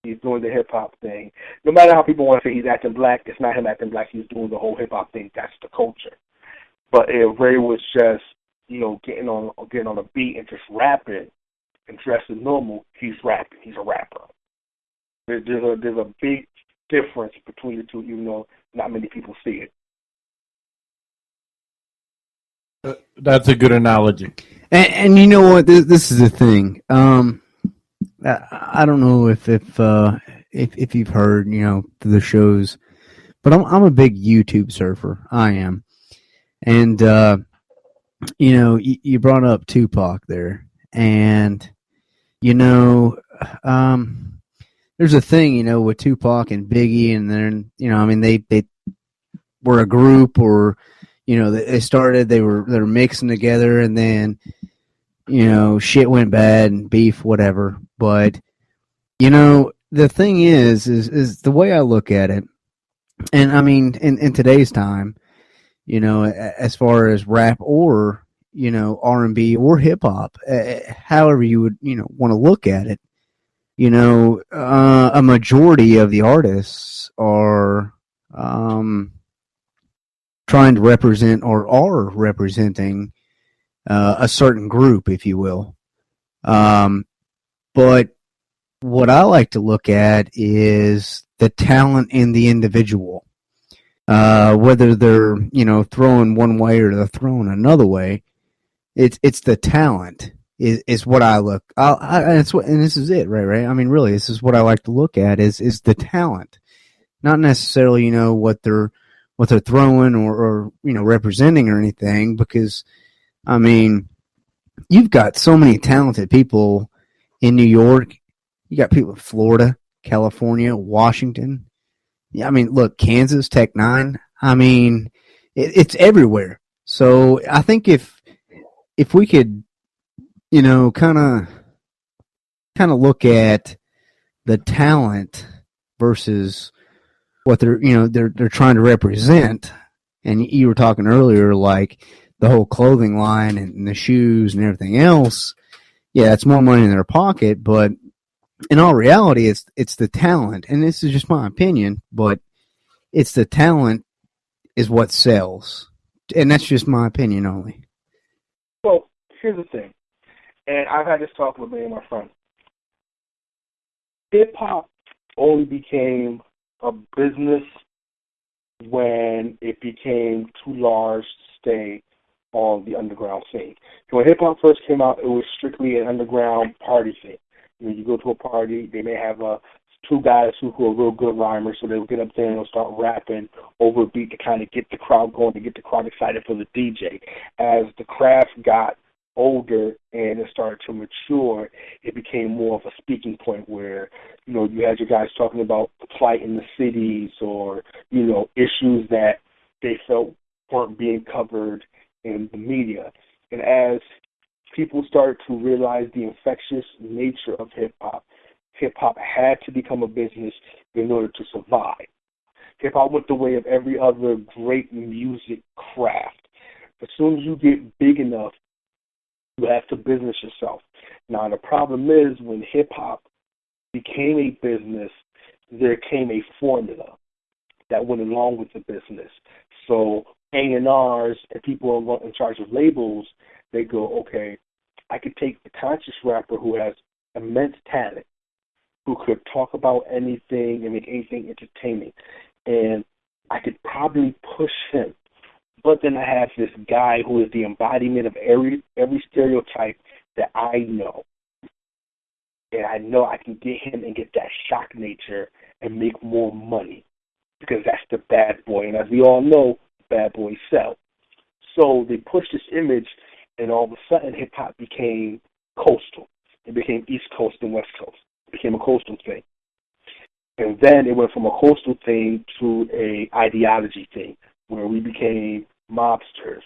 [SPEAKER 7] He's doing the hip hop thing. No matter how people want to say he's acting black, it's not him acting black. He's doing the whole hip hop thing. That's the culture. But if Ray was just, you know, getting on a beat and just rapping and dressing normal, he's rapping. He's a rapper. There's a big difference between the two, even though not many people see it.
[SPEAKER 3] That's a good analogy.
[SPEAKER 5] And you know what? This is the thing. I don't know if you've heard, you know, the shows, but I'm a big YouTube surfer. I am, and you know, you brought up Tupac there, and you know, there's a thing, you know, with Tupac and Biggie, and then, you know, I mean, they were a group, or, you know, they were mixing together, and then, you know, shit went bad and beef, whatever. But, you know, the thing is the way I look at it, and I mean, in today's time, you know, as far as rap or, you know, R&B or hip hop, however you would, you know, want to look at it, you know, a majority of the artists are trying to represent or are representing a certain group, if you will. But what I like to look at is the talent in the individual. Whether they're, you know, throwing one way or they're throwing another way, it's the talent is what I look. And this is it, right? I mean, really, this is what I like to look at is the talent, not necessarily, you know, what they're throwing or you know, representing or anything, because I mean, you've got so many talented people in New York. You got people in Florida, California, Washington. Yeah, I mean, look, Kansas, Tech 9. I mean, it's everywhere. So I think if we could, you know, kind of look at the talent versus what they're trying to represent, and you were talking earlier, like the whole clothing line and the shoes and everything else. Yeah, it's more money in their pocket, but in all reality, it's the talent. And this is just my opinion, but it's the talent is what sells. And that's just my opinion only.
[SPEAKER 7] Well, here's the thing. And I've had this talk with many of my friends. Hip-hop only became a business when it became too large to stay on the underground scene. So when hip-hop first came out, it was strictly an underground party thing. You go to a party, they may have two guys who are real good rhymers, so they'll get up there and they'll start rapping over a beat to kind of get the crowd going, to get the crowd excited for the DJ. As the craft got older and it started to mature, it became more of a speaking point where, you had your guys talking about the plight in the cities or, issues that they felt weren't being covered in the media. And as people started to realize the infectious nature of hip-hop, hip-hop had to become a business in order to survive. Hip-hop went the way of every other great music craft. As soon as you get big enough, you have to business yourself. Now, the problem is when hip-hop became a business, there came a formula that went along with the business. So A&Rs and people in charge of labels, they go, okay, I could take the conscious rapper who has immense talent, who could talk about anything and make anything entertaining, and I could probably push him. But then I have this guy who is the embodiment of every stereotype that I know. And I know I can get him and get that shock nature and make more money because that's the bad boy. And as we all know, bad boys sell. So they pushed this image, and all of a sudden hip-hop became coastal. It became East Coast and West Coast. It became a coastal thing. And then it went from a coastal thing to a ideology thing, where we became mobsters.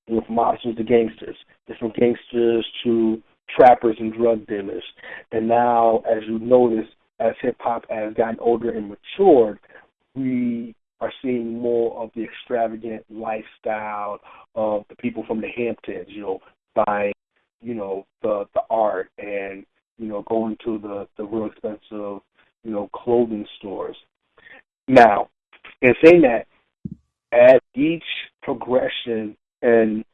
[SPEAKER 7] We went from mobsters to gangsters. Then from gangsters to trappers and drug dealers. And now, as you notice, as hip-hop has gotten older and matured, we are seeing more of the extravagant lifestyle of the people from the Hamptons, buying, the art and, going to the real expensive, clothing stores. Now, in saying that, at each progression and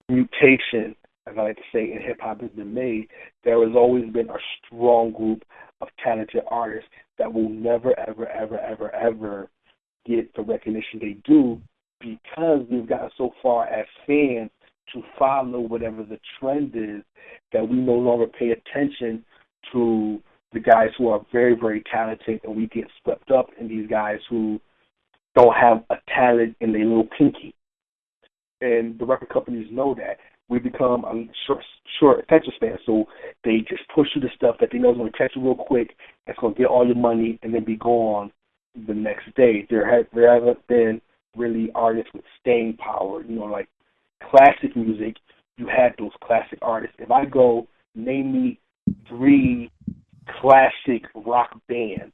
[SPEAKER 7] mutation, as I like to say, in hip-hop has been made, there has always been a strong group of talented artists that will never, ever, ever, ever, ever get the recognition they do because we've gotten so far as fans to follow whatever the trend is that we no longer pay attention to the guys who are very, very talented, and we get swept up in these guys who don't have a talent in their little pinky. And the record companies know that. We become short attention span, so they just push you to stuff that they know is going to catch you real quick, it's going to get all your money, and then be gone the next day. There haven't been really artists with staying power. Like classic music, you had those classic artists. If I go, name me 3 classic rock bands,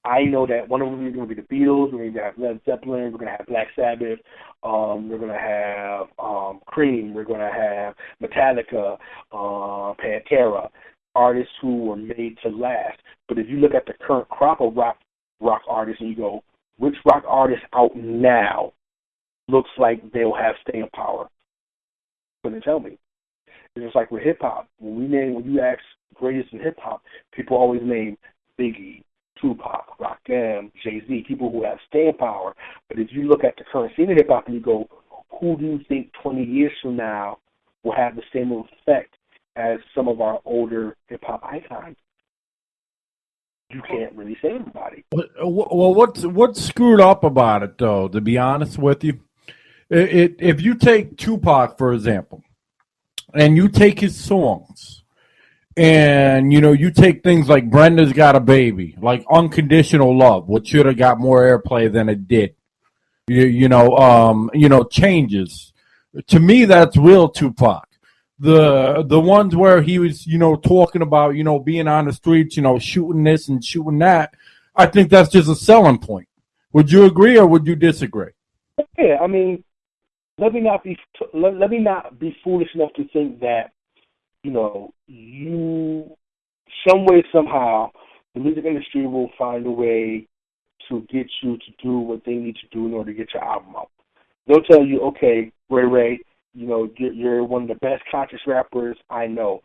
[SPEAKER 7] I know that one of them is going to be the Beatles, we're going to have Led Zeppelin, we're going to have Black Sabbath, we're going to have Cream, we're going to have Metallica, Pantera, artists who were made to last. But if you look at the current crop of rock artists and you go, which rock artist out now looks like they'll have staying power? Couldn't tell me. It's just like with hip-hop. When you ask greatest in hip-hop, people always name Biggie, Tupac, Rakim, Jay-Z, people who have staying power. But if you look at the current scene of hip-hop and you go, who do you think 20 years from now will have the same effect as some of our older hip-hop icons? You can't really say anybody.
[SPEAKER 3] Well, what's screwed up about it, though, to be honest with you? If you take Tupac, for example, and you take his songs, and, you take things like Brenda's Got a Baby, like Unconditional Love, which should have got more airplay than it did. Changes. To me, that's real Tupac. The ones where he was, talking about, being on the streets, shooting this and shooting that, I think that's just a selling point. Would you agree or would you disagree?
[SPEAKER 7] Yeah, I mean, let me not be foolish enough to think that, you some way, somehow, the music industry will find a way to get you to do what they need to do in order to get your album out. They'll tell you, okay, Ray, you're one of the best conscious rappers I know.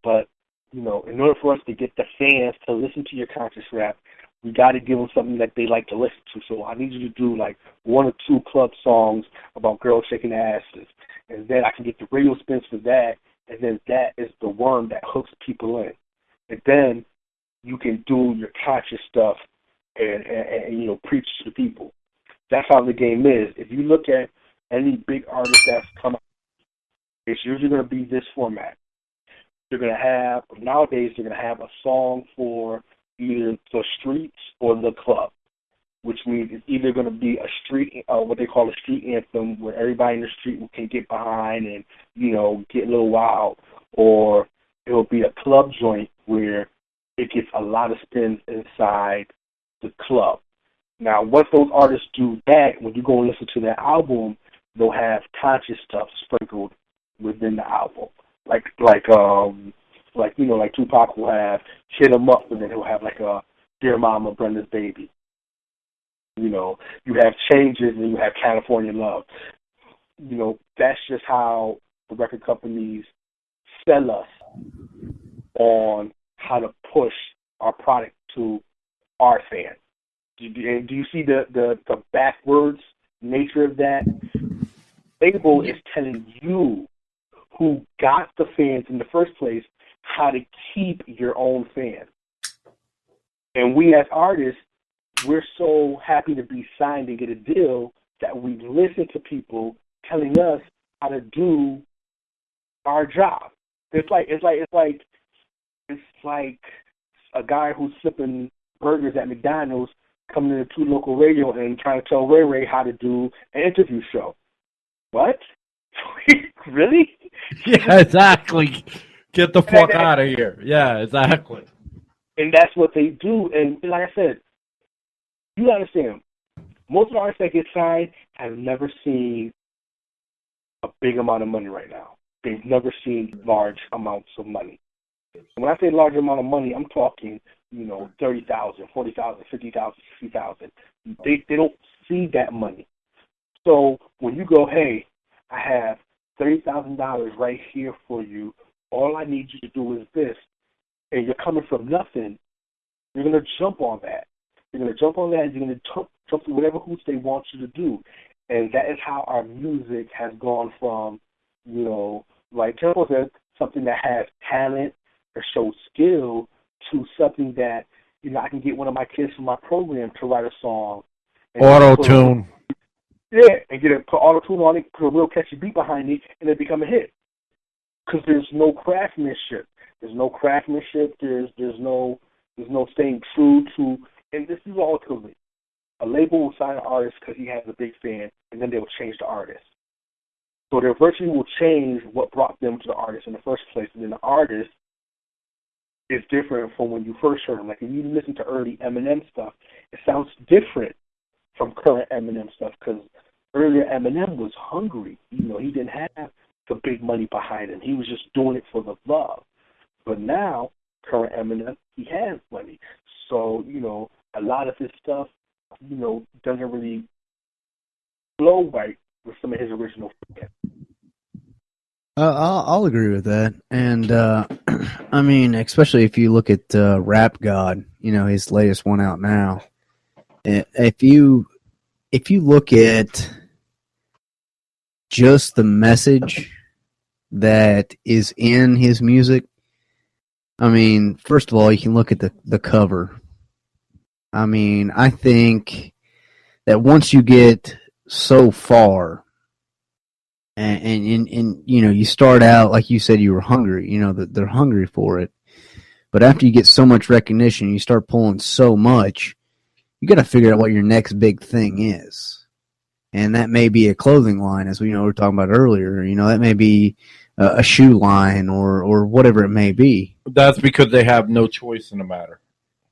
[SPEAKER 7] But, in order for us to get the fans to listen to your conscious rap, we got to give them something that they like to listen to. So I need you to do like 1 or 2 club songs about girls shaking their asses. And then I can get the radio spins for that. And then that is the worm that hooks people in. And then you can do your conscious stuff and preach to the people. That's how the game is. If you look at any big artist that's come out, it's usually going to be this format. Nowadays, they're going to have a song for either the streets or the club, which means it's either going to be a street, what they call a street anthem, where everybody in the street can get behind and, get a little wild, or it'll be a club joint where it gets a lot of spins inside the club. Now, once those artists do that, when you go and listen to their album, they'll have conscious stuff sprinkled within the album. Like Tupac will have Hit 'Em Up, and then he'll have like a Dear Mama, Brenda's Baby. You have Changes, and you have California Love. That's just how the record companies sell us on how to push our product to our fans. Do you see the backwards nature of that? Label is telling you, who got the fans in the first place, how to keep your own fans. And we as artists, we're so happy to be signed and get a deal that we listen to people telling us how to do our job. It's like a guy who's flipping burgers at McDonald's coming into local radio and trying to tell Ray how to do an interview show. What? Really?
[SPEAKER 3] Yeah, exactly. Get the fuck out of here. Yeah, exactly.
[SPEAKER 7] And that's what they do. And like I said, you understand, most of the artists that get signed have never seen a big amount of money right now. They've never seen large amounts of money. And when I say large amount of money, I'm talking, 30,000, 40,000, 50,000, 60,000. They don't see that money. So when you go, hey, I have $30,000 right here for you. All I need you to do is this, and you're coming from nothing. You're going to jump on that. You're going to jump on that, and you're going to jump to whatever hoops they want you to do. And that is how our music has gone from, like Temple said, something that has talent or shows skill to something that, I can get one of my kids from my program to write a song.
[SPEAKER 3] Auto-tune.
[SPEAKER 7] Yeah, and put auto-tune on it, put a real catchy beat behind it, and it become a hit. Because there's no craftsmanship. There's no craftsmanship. There's no staying true to. And this is all totally. A label will sign an artist because he has a big fan, and then they will change the artist. So their virtue will change what brought them to the artist in the first place, and then the artist is different from when you first heard him. Like if you listen to early Eminem stuff, it sounds different from current Eminem stuff because earlier Eminem was hungry. He didn't have the big money behind him. He was just doing it for the love. But now, current Eminem, he has money. So, a lot of his stuff, doesn't really flow right with some of his original fans.
[SPEAKER 5] I'll agree with that. And, I mean, especially if you look at Rap God, his latest one out now. If you look at just the message that is in his music, I mean, first of all, you can look at the cover. I mean, I think that once you get so far and you start out, like you said, you were hungry, that they're hungry for it. But after you get so much recognition, you start pulling so much, you got to figure out what your next big thing is. And that may be a clothing line, as we were talking about earlier. That may be a shoe line or whatever it may be.
[SPEAKER 3] That's because they have no choice in the matter.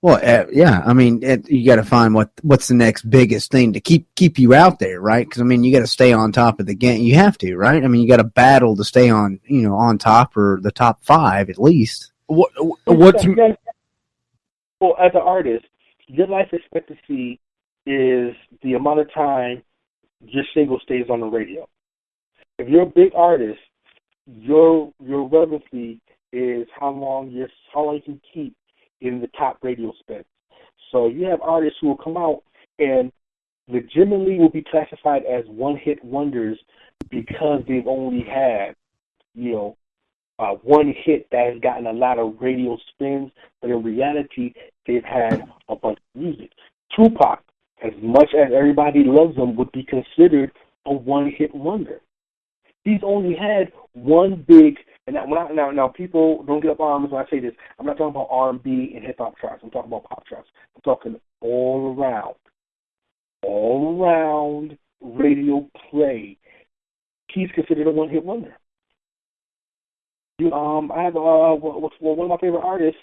[SPEAKER 5] Well, yeah. I mean, you got to find what's the next biggest thing to keep you out there, right? Because I mean, you got to stay on top of the game. You have to, right? I mean, you got to battle to stay on, on top or the top 5 at least.
[SPEAKER 3] What's
[SPEAKER 7] well, as an artist, your life expectancy is the amount of time your single stays on the radio. if you're a big artist, your relevancy is how long you can keep in the top radio spins. So you have artists who will come out and legitimately will be classified as one-hit wonders because they've only had, one hit that has gotten a lot of radio spins, but in reality, they've had a bunch of music. Tupac, as much as everybody loves him, would be considered a one-hit wonder. He's only had one big, and now people don't get up arms when I say this. I'm not talking about R&B and hip hop charts. I'm talking about pop charts. I'm talking all around radio play. He's considered a one-hit wonder. I have one of my favorite artists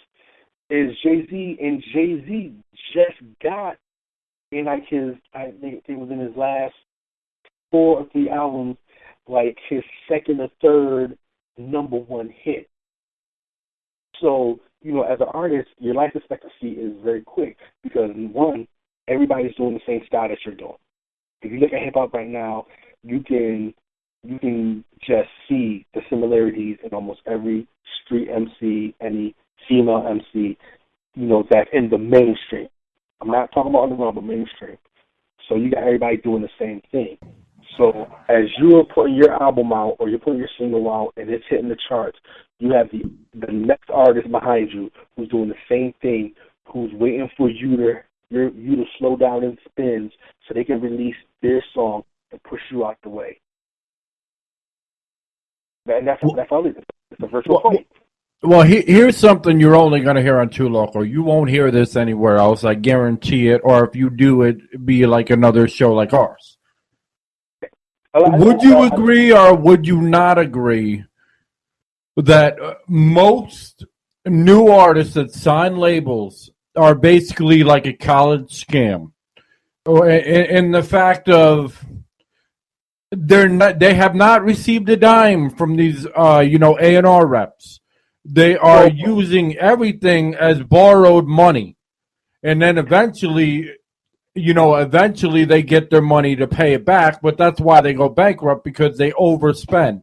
[SPEAKER 7] is Jay-Z, and Jay-Z just got in I think it was in his last 4 or 3 albums, like his second or third number one hit. So, as an artist, your life expectancy is very quick because, one, everybody's doing the same style that you're doing. If you look at hip hop right now, you can just see the similarities in almost every street MC, any female MC, that's in the mainstream. I'm not talking about underground, but mainstream. So you got everybody doing the same thing. So as you're putting your album out or you're putting your single out and it's hitting the charts, you have the next artist behind you who's doing the same thing, who's waiting for you to slow down in spins so they can release their song and push you out the way. And that's all it is. It's a virtual fight.
[SPEAKER 3] Well, here's something you're only going to hear on Too Loco. You won't hear this anywhere else, I guarantee it. Or if you do, it be like another show like ours. Would you agree or would you not agree that most new artists that sign labels are basically like a college scam? Or in the fact of they have not received a dime from these A&R reps. They are using everything as borrowed money. And then eventually they get their money to pay it back, but that's why they go bankrupt, because they overspend.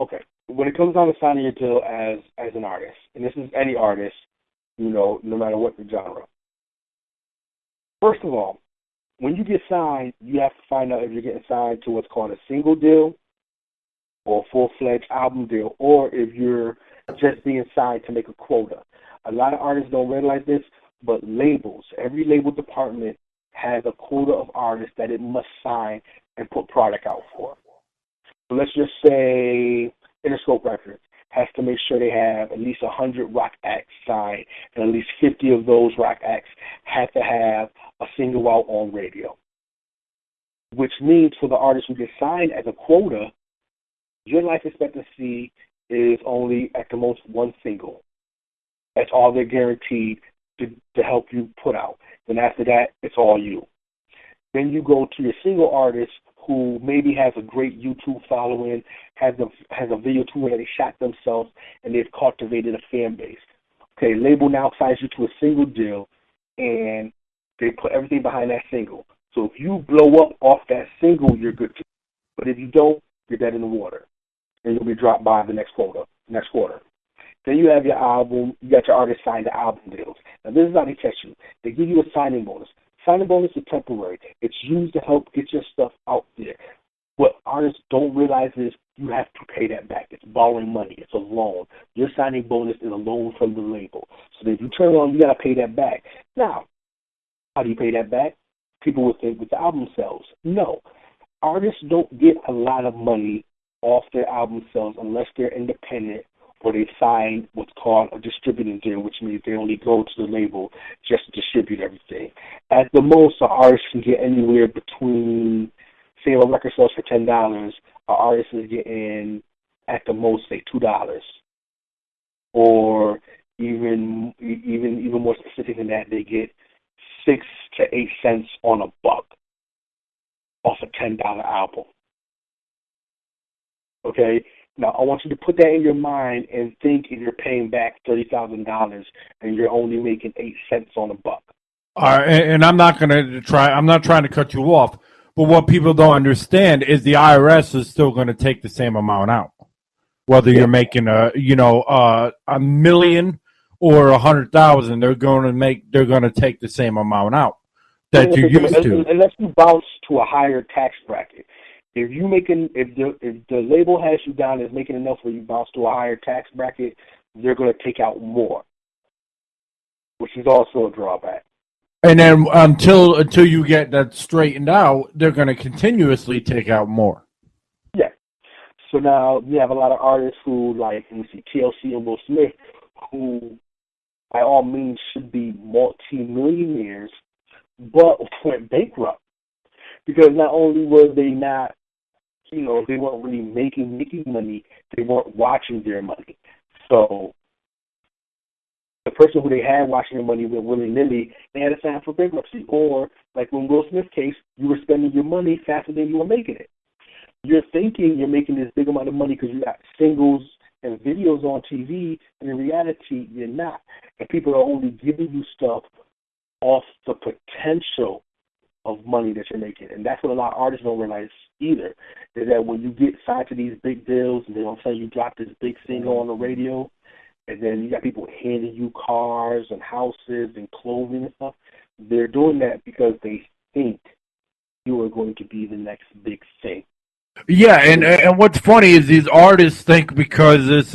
[SPEAKER 7] Okay. When it comes down to signing your deal as an artist, and this is any artist, no matter what the genre. First of all, when you get signed, you have to find out if you're getting signed to what's called a single deal or a full-fledged album deal, or if you're just being signed to make a quota. A lot of artists don't realize this, but labels, every label department has a quota of artists that it must sign and put product out for. So let's just say Interscope Records has to make sure they have at least 100 rock acts signed, and at least 50 of those rock acts have to have a single out on radio. Which means for the artists who get signed as a quota, your life expectancy is only at the most one single. That's all they're guaranteed to help you put out. Then after that, it's all you. Then you go to your single artist who maybe has a great YouTube following, has a video tour where they shot themselves, and they've cultivated a fan base. Okay, label now signs you to a single deal, and they put everything behind that single. So if you blow up off that single, you're good to go. But if you don't, you're dead in the water, and you'll be dropped by the next quarter. Then you have your album. You got your artist signed to album deals. Now, this is how they catch you. They give you a signing bonus. Signing bonus is temporary. It's used to help get your stuff out there. What artists don't realize is you have to pay that back. It's borrowing money. It's a loan. Your signing bonus is a loan from the label. So if you turn on, you got to pay that back. Now, how do you pay that back? People would think with the album sales. No. Artists don't get a lot of money off their album sales unless they're independent or they sign what's called a distributing deal, which means they only go to the label just to distribute everything. At the most, an artist can get anywhere between, say, a record sells for $10, an artist is getting, at the most, say, $2. Or even more specific than that, they get 6 to 8 cents on a buck off a $10 album. Okay? Now, I want you to put that in your mind and think if you're paying back $30,000 and you're only making 8 cents on a buck.
[SPEAKER 3] All right, and I'm not trying to cut you off, But what people don't understand is the IRS is still going to take the same amount out, whether you're making a million or 100,000. They're going to take the same amount out that you used to.
[SPEAKER 7] Unless you bounce to a higher tax bracket. If the label has you down as making enough where you bounce to a higher tax bracket, they're going to take out more, which is also a drawback.
[SPEAKER 3] And then until you get that straightened out, they're going to continuously take out more.
[SPEAKER 7] Yeah. So now you have a lot of artists who, like, you see TLC and Will Smith, who by all means should be multi-millionaires, but went bankrupt. Because not only were they not, they weren't really making money, they weren't watching their money. So the person who they had watching their money went willy-nilly, they had to sign for bankruptcy. Or, like in Will Smith's case, you were spending your money faster than you were making it. You're thinking you're making this big amount of money because you got singles and videos on TV, and in reality, you're not. And people are only giving you stuff off the potential of money that you're making. And that's what a lot of artists don't realize either, is that when you get signed to these big deals, and then all of a sudden you drop this big single on the radio, and then you got people handing you cars and houses and clothing and stuff, they're doing that because they think you are going to be the next big thing.
[SPEAKER 3] Yeah, and what's funny is these artists think because it's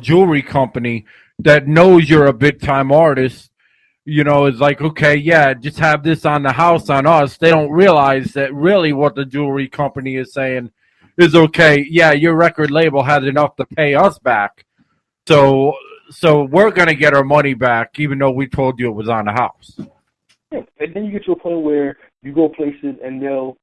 [SPEAKER 3] jewelry company that knows you're a big time artist, it's like, okay, yeah, just have this on the house on us. They don't realize that really what the jewelry company is saying is, okay, yeah, your record label has enough to pay us back. So we're going to get our money back, even though we told you it was on the house.
[SPEAKER 7] Yeah. And then you get to a point where you go places and they'll,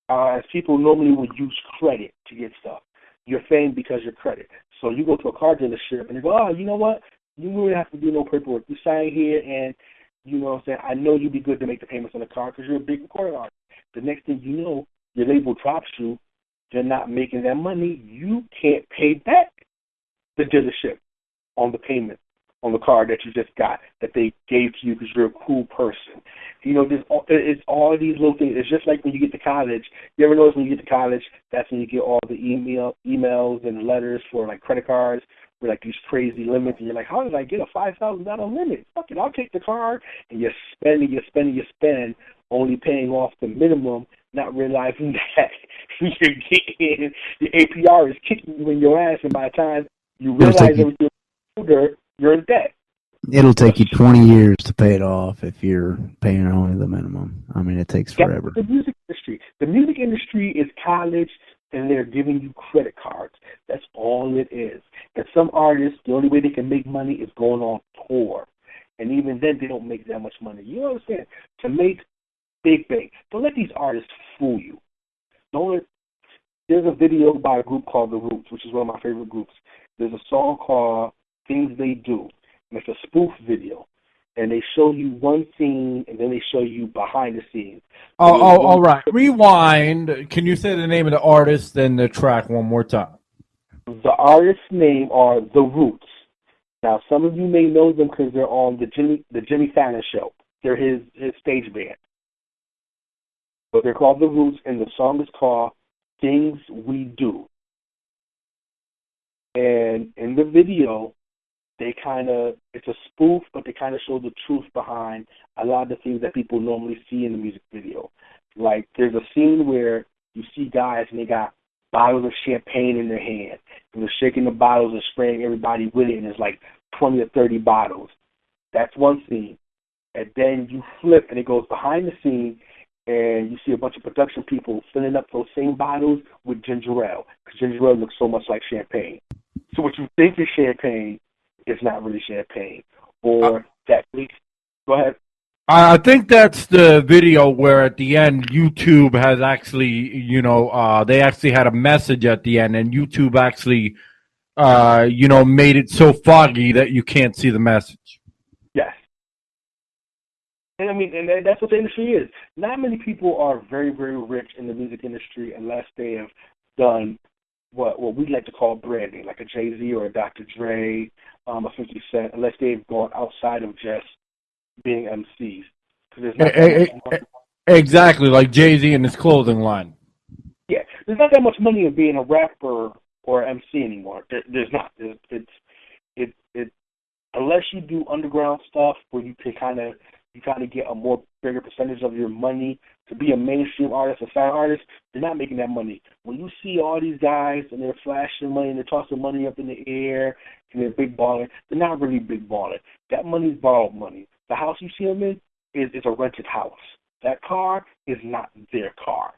[SPEAKER 7] as people normally would use credit to get stuff, you're famed because you're credit. So you go to a car dealership and you go, oh, you know what? You really have to do no paperwork. You sign here and, I know you'd be good to make the payments on the car because you're a big recording artist. The next thing you know, your label drops you. You're not making that money. You can't pay back the dealership on the payment on the car that you just got, that they gave to you because you're a cool person. It's all these little things. It's just like when you get to college. You ever notice when you get to college, that's when you get all the emails and letters for, like, credit cards with, like, these crazy limits, and you're like, how did I get a $5,000 limit? Fuck it, I'll take the card. And you're spending, only paying off the minimum, not realizing that you're getting, your APR is kicking you in your ass, and by the time you realize everything older, you're in debt.
[SPEAKER 5] It'll take you 20 years to pay it off if you're paying only the minimum. I mean, it takes forever.
[SPEAKER 7] The music industry. The music industry is college, and they're giving you credit cards. That's all it is. And some artists, the only way they can make money is going on tour. And even then, they don't make that much money. You understand? To make big bank, don't let these artists fool you. There's a video by a group called The Roots, which is one of my favorite groups. There's a song called Things They Do. And it's a spoof video. And they show you one scene, and then they show you behind the scenes.
[SPEAKER 3] All right. Rewind. Can you say the name of the artist and the track one more time?
[SPEAKER 7] The artist's name are The Roots. Now, some of you may know them because they're on the Jimmy Fallon show. They're his stage band. But they're called The Roots, and the song is called Things We Do. And in the video, it's a spoof, but they kind of show the truth behind a lot of the things that people normally see in the music video. Like, there's a scene where you see guys and they got bottles of champagne in their hand, and they're shaking the bottles and spraying everybody with it, and it's like 20 or 30 bottles. That's one scene. And then you flip, and it goes behind the scene, and you see a bunch of production people filling up those same bottles with ginger ale, because ginger ale looks so much like champagne. So what you think is champagne, it's not really champagne. Or that leak. Go ahead.
[SPEAKER 3] I think that's the video where at the end YouTube has actually, they actually had a message at the end, and YouTube actually, made it so foggy that you can't see the message.
[SPEAKER 7] Yes. And I mean, and that's what the industry is. Not many people are very, very rich in the music industry unless they have done what we like to call branding, like a Jay-Z or a Dr. Dre, a 50 Cent, unless they've gone outside of just being MCs.
[SPEAKER 3] Exactly, like Jay-Z and his clothing line.
[SPEAKER 7] Yeah, there's not that much money in being a rapper or MC anymore. There's not. It unless you do underground stuff where you kind of get a more bigger percentage of your money to be a mainstream artist, a side artist. You're not making that money. When you see all these guys and they're flashing money and they're tossing money up in the air and they're big balling, they're not really big balling. That money's borrowed money. The house you see them in is a rented house. That car is not their car.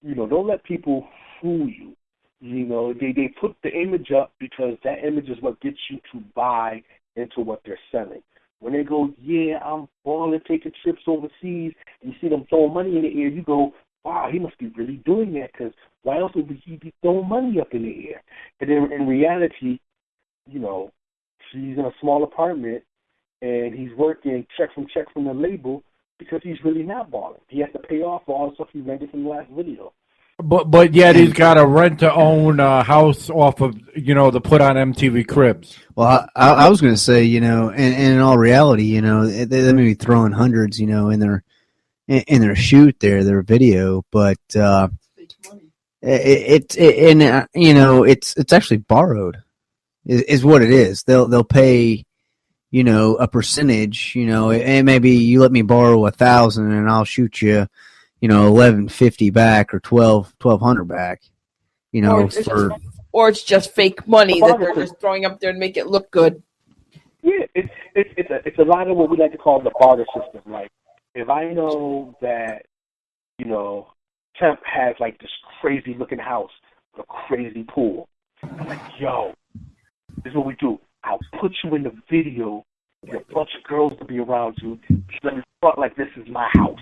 [SPEAKER 7] Don't let people fool you. They put the image up because that image is what gets you to buy into what they're selling. When they go, yeah, I'm balling, taking trips overseas, and you see them throwing money in the air, you go, wow, he must be really doing that, because why else would he be throwing money up in the air? And then in reality, he's in a small apartment, and he's working check from the label because he's really not balling. He has to pay off for all the stuff he rented from the last video.
[SPEAKER 3] But yet he's got a rent-to-own house off of, the put on MTV Cribs.
[SPEAKER 5] Well, I was going to say, and in all reality, they may be throwing hundreds, in their shoot their video, but it's actually borrowed, is what it is. They'll pay, a percentage, and maybe you let me borrow 1,000 and I'll shoot you, 1150 back or 1200 back,
[SPEAKER 4] or it's just fake money that they're just throwing up there and make it look good.
[SPEAKER 7] Yeah, it's a lot of what we like to call the barter system. Like, if I know that, Temp has like this crazy looking house with a crazy pool, I'm like, yo, this is what we do. I'll put you in the video, get a bunch of girls to be around you, let me front like this is my house.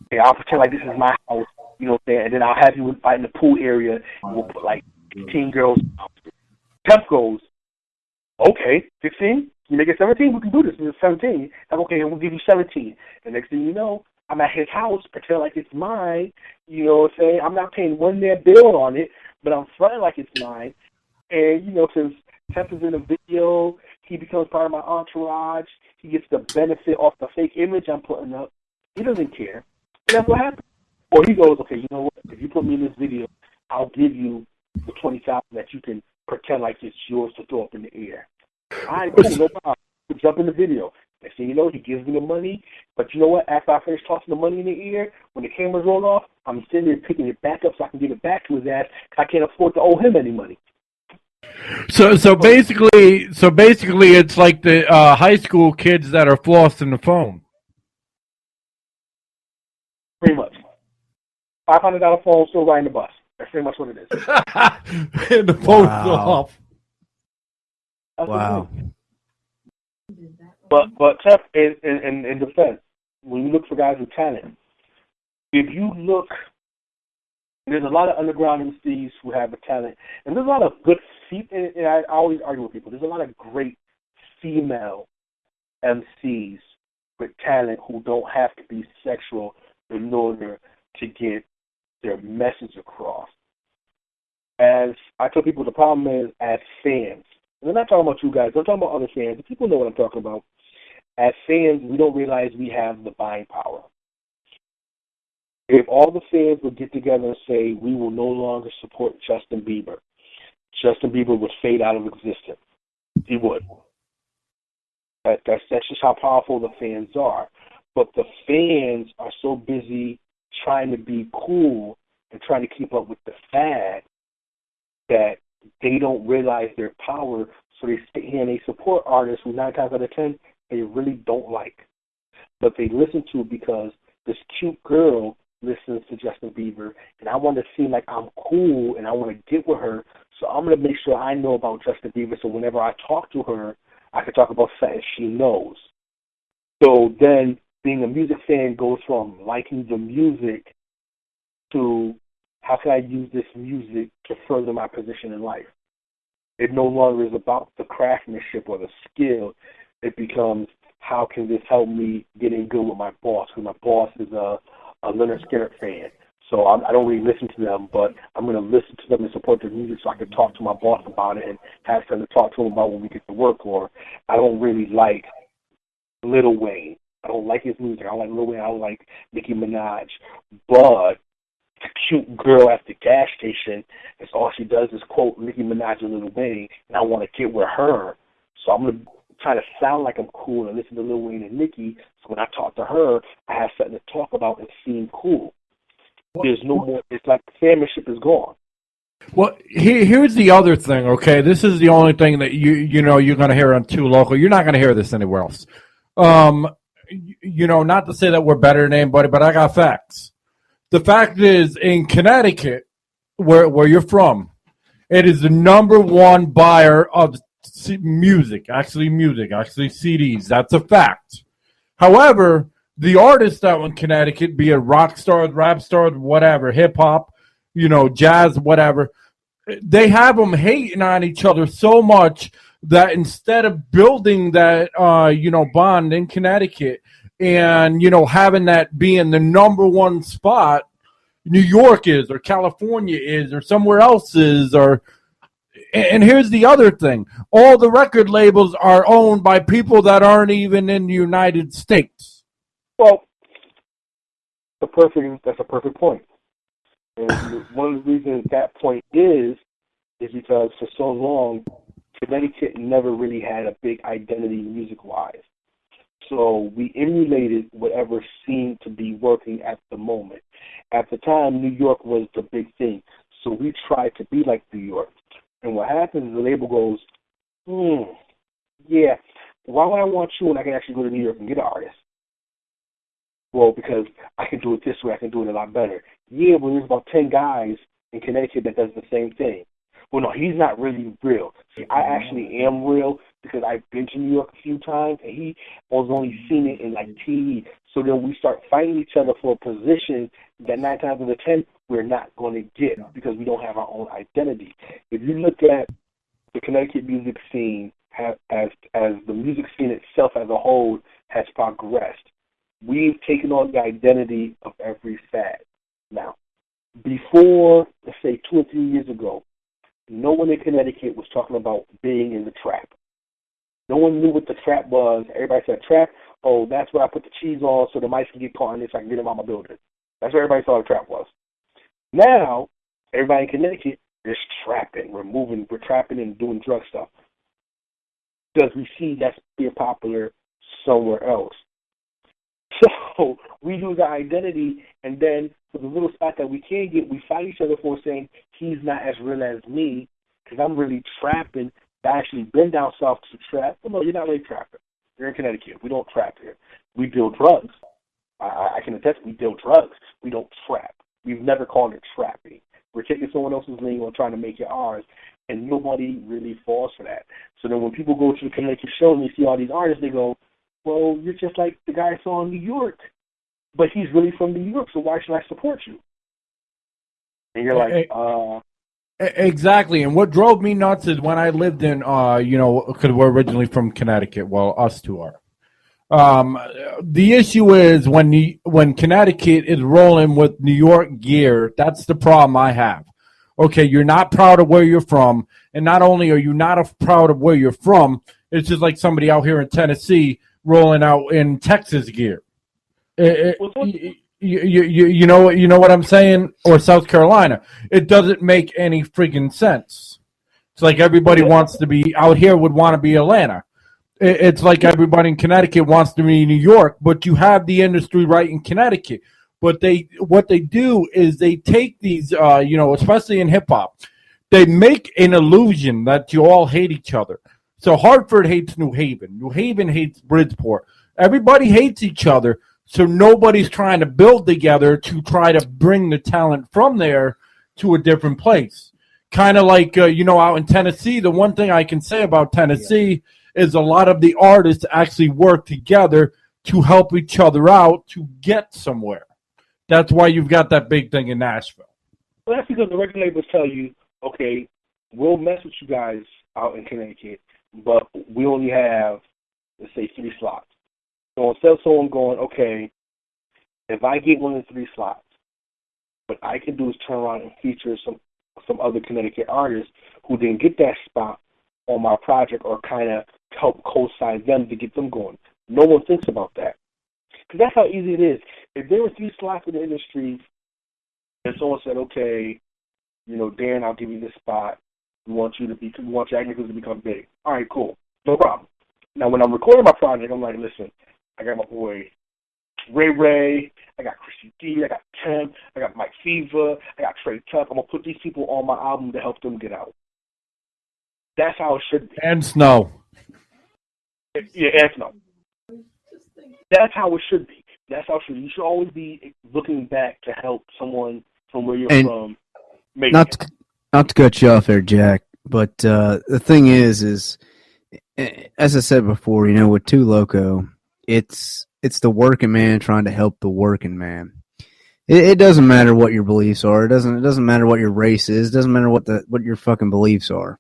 [SPEAKER 7] Okay, I'll pretend like this is my house, and then I'll have you in the pool area, and we'll put like 15 girls. Temp goes, okay, 15? You make it 17? We can do this. It's 17. I'm okay, we'll give you 17. The next thing you know, I'm at his house, pretend like it's mine, saying I'm not paying one net bill on it, but I'm fronting like it's mine. And, since Temp is in the video, he becomes part of my entourage. He gets the benefit off the fake image I'm putting up. He doesn't care. And that's what happens. Or he goes, okay, you know what? If you put me in this video, I'll give you the 20,000 that you can pretend like it's yours to throw up in the air. All right, cool, no problem. We'll jump in the video. Next thing you know, he gives me the money. But you know what? After I finish tossing the money in the air, when the cameras roll off, I'm sitting there picking it back up so I can give it back to his ass because I can't afford to owe him any money.
[SPEAKER 3] So basically, it's like the high school kids that are flossing the phone.
[SPEAKER 7] Pretty much. $500 phone, still riding the bus. That's pretty much what it is.
[SPEAKER 3] And the phone's off.
[SPEAKER 5] Wow.
[SPEAKER 7] But Temp, in defense, when you look for guys with talent, if you look, there's a lot of underground MCs who have a talent, and there's a lot of good and I always argue with people, there's a lot of great female MCs with talent who don't have to be sexual in order to get their message across. As I tell people, the problem is, as fans, and I'm not talking about you guys, I'm talking about other fans, but people know what I'm talking about. As fans, we don't realize we have the buying power. If all the fans would get together and say, we will no longer support Justin Bieber would fade out of existence. He would. That's just how powerful the fans are. But the fans are so busy trying to be cool and trying to keep up with the fad that they don't realize their power, so they sit here and they support artists who 9 times out of 10 they really don't like. But they listen to because this cute girl listens to Justin Bieber, and I want to seem like I'm cool and I want to get with her, so I'm going to make sure I know about Justin Bieber so whenever I talk to her, I can talk about something she knows. So then being a music fan goes from liking the music to how can I use this music to further my position in life. It no longer is about the craftsmanship or the skill. It becomes, how can this help me get in good with my boss? Because my boss is a Leonard Skinner fan. So I don't really listen to them, but I'm going to listen to them and support their music so I can talk to my boss about it and have something to talk to him about when we get to work. Or I don't really like Lil Wayne. I don't like his music. I don't like Lil Wayne. I don't like Nicki Minaj. But the cute girl at the gas station, that's all she does is quote Nicki Minaj and Lil Wayne, and I want to get with her. So I'm going to try to sound like I'm cool and listen to Lil Wayne and Nicki. So when I talk to her, I have something to talk about and seem cool. There's no more. It's like fanship is gone.
[SPEAKER 3] Well, here's the other thing, okay? This is the only thing that you know you're going to hear on Too Local. You're not going to hear this anywhere else. You know, not to say that we're better than anybody, but I got facts. The fact is, in Connecticut, where you're from, it is the number one buyer of music, actually CDs. That's a fact. However, the artists out in Connecticut, be it rock stars, rap stars, whatever, hip hop, you know, jazz, whatever, they have them hating on each other so much that instead of building that, you know, bond in Connecticut and, you know, having that being the number one spot, New York is, or California is, or somewhere else is, or, and here's the other thing. All the record labels are owned by people that aren't even in the United States.
[SPEAKER 7] Well, that's a perfect point. And one of the reasons that point is because for so long, Connecticut never really had a big identity music-wise. So we emulated whatever seemed to be working at the moment. At the time, New York was the big thing. So we tried to be like New York. And what happens is the label goes, yeah, why would I want you when I can actually go to New York and get an artist? Well, because I can do it this way, I can do it a lot better. Yeah, but there's about 10 guys in Connecticut that does the same thing. Well, no, he's not really real. See, I actually am real because I've been to New York a few times, and he was only seen it in, like, TV. So then we start fighting each other for a position that 9 times out of 10 we're not going to get because we don't have our own identity. If you look at the Connecticut music scene as the music scene itself as a whole has progressed, we've taken on the identity of every fad. Now, before, let's say, 2 or 3 years ago, no one in Connecticut was talking about being in the trap. No one knew what the trap was. Everybody said, trap, oh, that's where I put the cheese on so the mice can get caught in it so I can get them out my building. That's what everybody thought the trap was. Now, everybody in Connecticut is trapping. We're trapping and doing drug stuff. Because we see that's being popular somewhere else. So we lose our identity, and then for the little spot that we can get, we fight each other for saying he's not as real as me because I'm really trapping. I actually been down south to trap. Well, no, you're not really trapping. You're in Connecticut. We don't trap here. We deal drugs. I can attest we deal drugs. We don't trap. We've never called it trapping. We're taking someone else's lingo and trying to make it ours, and nobody really falls for that. So then when people go to the Connecticut show and they see all these artists, they go, well, you're just like the guy I saw in New York, but he's really from New York, so why should I support you? And you're like,
[SPEAKER 3] Exactly, and what drove me nuts is when I lived in, you know, because we're originally from Connecticut, well, us two are. The issue is when Connecticut is rolling with New York gear, that's the problem I have. Okay, you're not proud of where you're from, and not only are you not proud of where you're from, it's just like somebody out here in Tennessee rolling out in Texas gear. You know what I'm saying? Or South Carolina. It doesn't make any freaking sense. It's like everybody wants to be out here would want to be Atlanta. It's like everybody in Connecticut wants to be New York, but you have the industry right in Connecticut. But what they do is they take these, you know, especially in hip hop, they make an illusion that you all hate each other. So Hartford hates New Haven. New Haven hates Bridgeport. Everybody hates each other. So nobody's trying to build together to try to bring the talent from there to a different place. Kind of like, you know, out in Tennessee, the one thing I can say about Tennessee is a lot of the artists actually work together to help each other out to get somewhere. That's why you've got that big thing in Nashville.
[SPEAKER 7] Well, that's because the record labels tell you, okay, we'll mess with you guys out in Connecticut, but we only have, let's say, 3 slots. So instead of someone going, okay, if I get one of the 3 slots, what I can do is turn around and feature some other Connecticut artists who didn't get that spot on my project or kind of help co-sign them to get them going. No one thinks about that. Because that's how easy it is. If there were 3 slots in the industry and someone said, okay, Dan, I'll give you this spot. We want Jack Nickelz to become big. All right, cool. No problem. Now, when I'm recording my project, I'm like, listen, I got my boy Ray, I got Chrissy D, I got Tim, I got Mike Fever, I got Trey Tuck. I'm going to put these people on my album to help them get out. That's how it should be.
[SPEAKER 3] And Snow.
[SPEAKER 7] Yeah, and Snow. That's how it should be. That's how it should be. You should always be looking back to help someone from where you're from.
[SPEAKER 5] Not to cut you off there, Jack, but the thing is, as I said before, with Too Loco, it's the working man trying to help the working man. It doesn't matter what your beliefs are. It doesn't matter what your race is. It doesn't matter what your fucking beliefs are.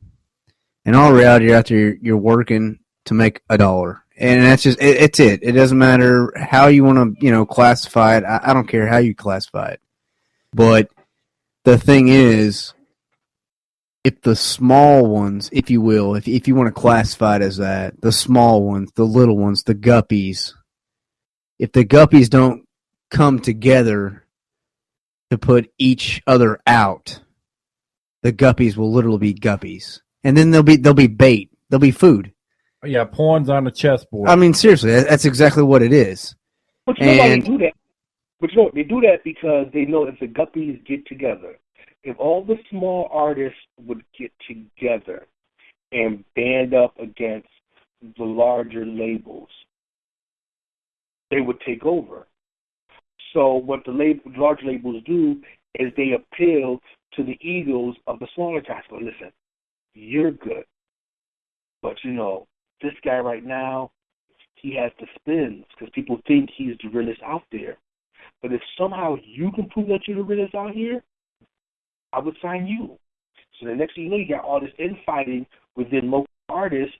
[SPEAKER 5] In all reality, you're out there, you're working to make $1. And that's just, it's it. It doesn't matter how you want to, classify it. I don't care how you classify it. But the thing is, if the small ones, if you will, if you want to classify it as that, the small ones, the little ones, the guppies, if the guppies don't come together to put each other out, the guppies will literally be guppies. And then they'll be bait. They'll be food.
[SPEAKER 3] Yeah, pawns on the chessboard.
[SPEAKER 5] I mean, seriously, that's exactly what it is.
[SPEAKER 7] But you know why they do that? But they do that because they know if the guppies get together, if all the small artists would get together and band up against the larger labels, they would take over. So what the large labels do is they appeal to the egos of the smaller guys. But listen, you're good. But, this guy right now, he has the spins because people think he's the realest out there. But if somehow you can prove that you're the realest out here, I would sign you. So the next thing you know, you got all this infighting within local artists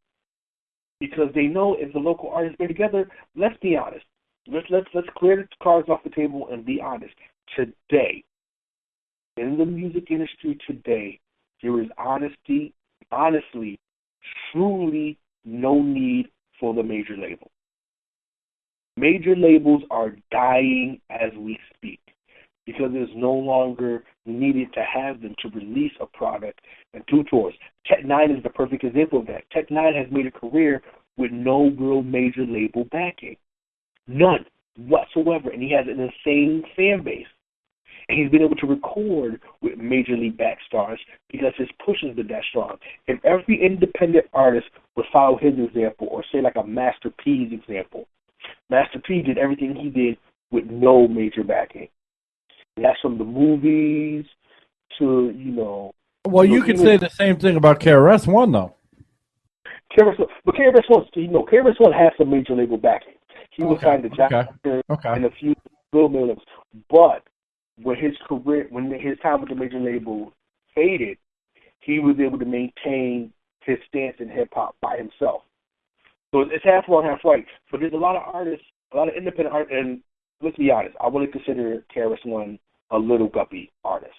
[SPEAKER 7] because they know if the local artists get together, let's be honest. Let's clear the cards off the table and be honest. Today, in the music industry today, there is honestly, truly no need for the major label. Major labels are dying as we speak because it's no longer needed to have them to release a product and do tours. Tech N9ne is the perfect example of that. Tech N9ne has made a career with no real major label backing. None whatsoever. And he has an insane fan base. And he's been able to record with major league back stars because his push has been that strong. If every independent artist would follow his example, or say like a Master P's example, Master P did everything he did with no major backing. And that's from the movies to,
[SPEAKER 3] Well, you could say the same thing about KRS-One, though.
[SPEAKER 7] But KRS-One has some major label backing. He was signed to Jack and a few little millions. But when his time with the major label faded, he was able to maintain his stance in hip hop by himself. So it's half wrong, half right. But there's a lot of artists, a lot of independent artists, and let's be honest, I wouldn't consider KRS-One a little guppy artist.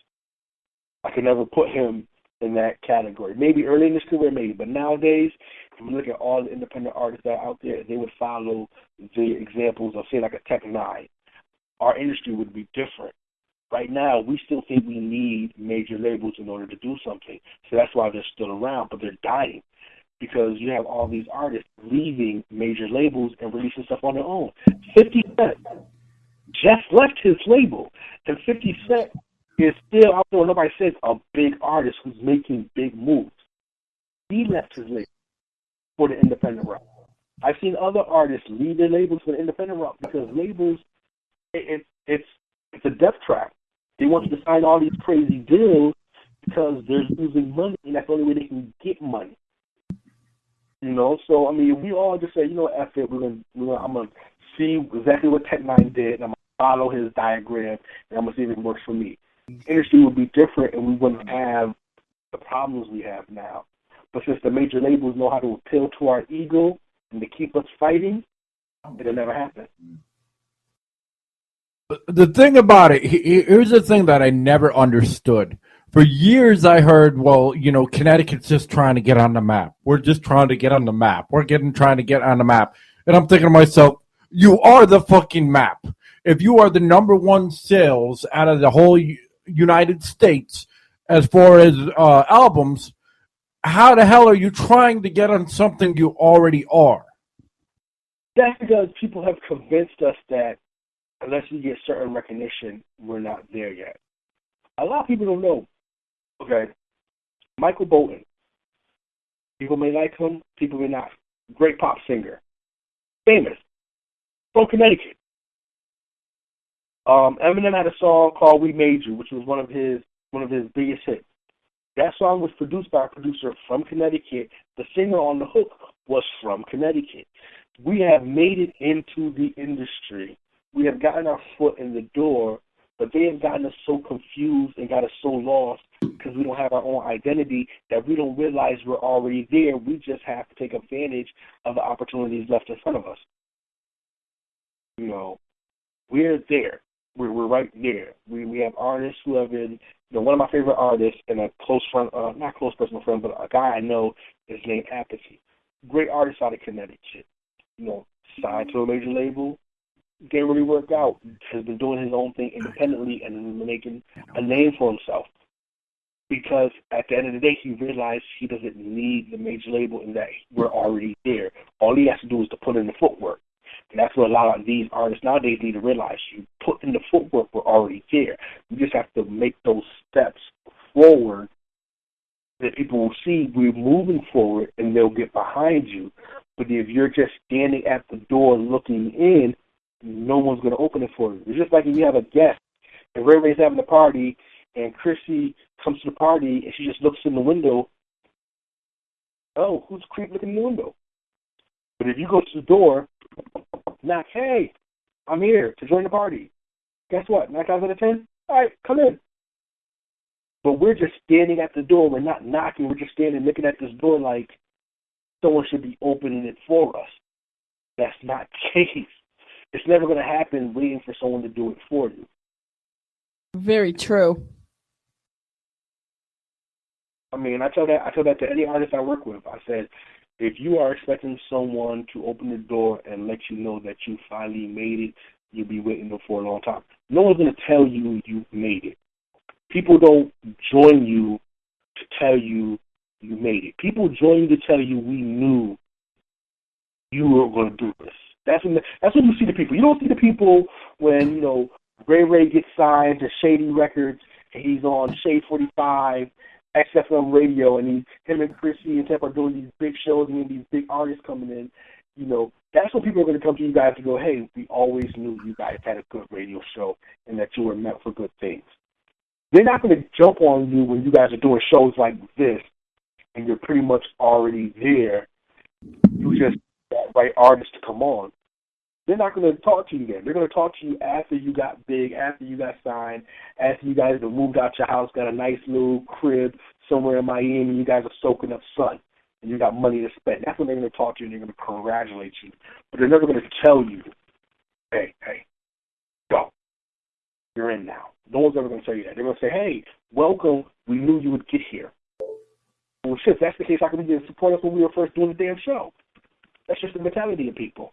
[SPEAKER 7] I could never put him in that category. Maybe early in his career, maybe, but nowadays, if you look at all the independent artists that are out there, they would follow the examples of, say, like a Tech N9ne. Our industry would be different. Right now, we still think we need major labels in order to do something. So that's why they're still around, but they're dying because you have all these artists leaving major labels and releasing stuff on their own. 50 Cent just left his label, and 50 Cent is still out there. Nobody says a big artist who's making big moves. He left his label for the independent route. I've seen other artists leave their labels for the independent route because labels, it's a death trap. They want you to sign all these crazy deals because they're losing money, and that's the only way they can get money. So I mean, we all just say, F it. I'm gonna see exactly what Tech N9ne did, and I'm gonna follow his diagram, and I'm gonna see if it works for me. The industry would be different, and we wouldn't have the problems we have now. But since the major labels know how to appeal to our ego and to keep us fighting, it'll never happen.
[SPEAKER 3] The thing about it, here's the thing that I never understood. For years I heard, well, Connecticut's just trying to get on the map. We're just trying to get on the map. We're trying to get on the map. And I'm thinking to myself, you are the fucking map. If you are the number one sales out of the whole United States as far as albums, how the hell are you trying to get on something you already are?
[SPEAKER 7] That's because people have convinced us that unless we get certain recognition, we're not there yet. A lot of people don't know. Okay, Michael Bolton. People may like him, people may not. Great pop singer. Famous. From Connecticut. Eminem had a song called "We Made You," which was one of his biggest hits. That song was produced by a producer from Connecticut. The singer on the hook was from Connecticut. We have made it into the industry. We have gotten our foot in the door, but they have gotten us so confused and got us so lost because we don't have our own identity that we don't realize we're already there. We just have to take advantage of the opportunities left in front of us. You know, we're there. We're right there. We have artists who have been, one of my favorite artists and a close friend, not close personal friend, but a guy I know is named Apathy. Great artist out of Connecticut. Signed to a major label, didn't really work out. Has been doing his own thing independently and making a name for himself. Because at the end of the day, he realized he doesn't need the major label and that we're already there. All he has to do is to put in the footwork. And that's what a lot of these artists nowadays need to realize. You put in the footwork, we're already there. You just have to make those steps forward that people will see we're moving forward and they'll get behind you. But if you're just standing at the door looking in, no one's going to open it for you. It's just like if you have a guest and Ray Ray's having a party and Chrissy comes to the party and she just looks in the window. Oh, who's the creep looking in the window? But if you go to the door, knock, hey, I'm here to join the party. Guess what? 9 times out of 10? All right, come in. But we're just standing at the door. We're not knocking. We're just standing looking at this door like someone should be opening it for us. That's not the case. It's never going to happen waiting for someone to do it for you.
[SPEAKER 4] Very true.
[SPEAKER 7] I mean, I tell that to any artist I work with. I said, if you are expecting someone to open the door and let you know that you finally made it, you'll be waiting for a long time. No one's going to tell you you made it. People don't join you to tell you you made it. People join you to tell you we knew you were going to do this. That's when you see the people. You don't see the people when, Ray Ray gets signed to Shady Records and he's on Shade 45, XFM radio, and him and Chrissy and Temp are doing these big shows and these big artists coming in. That's when people are going to come to you guys to go, hey, we always knew you guys had a good radio show and that you were meant for good things. They're not going to jump on you when you guys are doing shows like this and you're pretty much already there. You just that right artist to come on. They're not going to talk to you then. They're going to talk to you after you got big, after you got signed, after you guys have moved out your house, got a nice little crib somewhere in Miami, and you guys are soaking up sun, and you got money to spend. That's when they're going to talk to you, and they're going to congratulate you. But they're never going to tell you, hey, go. You're in now. No one's ever going to tell you that. They're going to say, hey, welcome. We knew you would get here. Well, shit, if that's the case, how come you didn't support us when we were first doing the damn show? That's just the mentality of people.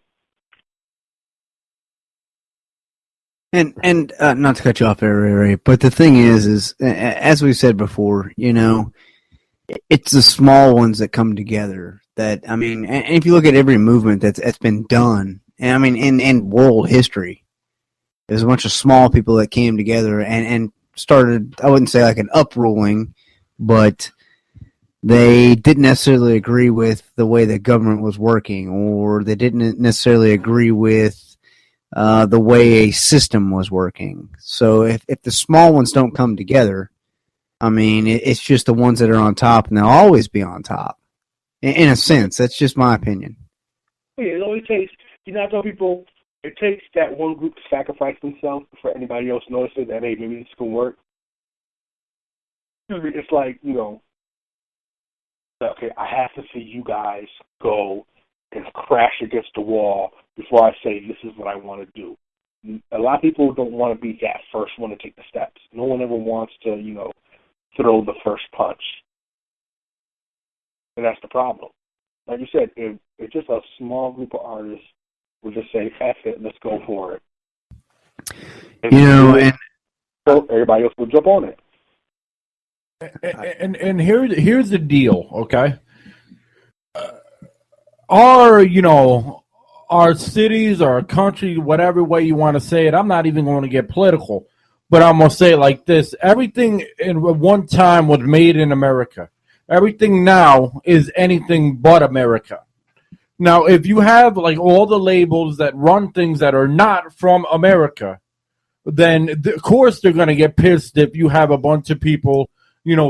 [SPEAKER 5] And not to cut you off there, Ray, but the thing is as we said before, it's the small ones that come together. That and if you look at every movement that's been done, and in world history, there's a bunch of small people that came together and started. I wouldn't say like an upruling, but they didn't necessarily agree with the way the government was working, or they didn't necessarily agree with the way a system was working. So if the small ones don't come together, it's just the ones that are on top, and they'll always be on top. In a sense, that's just my opinion.
[SPEAKER 7] Yeah, it always takes, I tell people, it takes that one group to sacrifice themselves before anybody else notices that, hey, maybe this can work. It's like, okay, I have to see you guys go and crash against the wall before I say this is what I want to do. A lot of people don't want to be that first one to take the steps. No one ever wants to, throw the first punch. And that's the problem. Like you said, if just a small group of artists will just say, F it, let's go for it.
[SPEAKER 5] And
[SPEAKER 7] so everybody else will jump on it.
[SPEAKER 3] And here's the deal, okay? Our cities, our country, whatever way you want to say it, I'm not even going to get political, but I'm going to say it like this. Everything in one time was made in America. Everything now is anything but America. Now, if you have like all the labels that run things that are not from America, then of course they're going to get pissed if you have a bunch of people,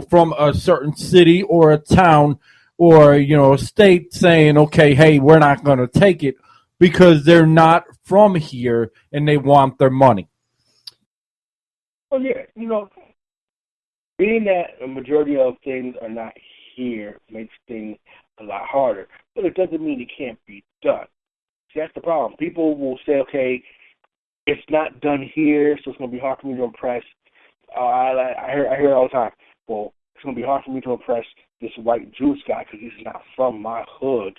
[SPEAKER 3] from a certain city or a town or, a state saying, okay, hey, we're not going to take it because they're not from here and they want their money.
[SPEAKER 7] Well, yeah, being that a majority of things are not here makes things a lot harder, but it doesn't mean it can't be done. See, that's the problem. People will say, okay, it's not done here, so it's going to be hard for me to impress. I hear it all the time. Well, it's going to be hard for me to impress this white Jewish guy because he's not from my hood.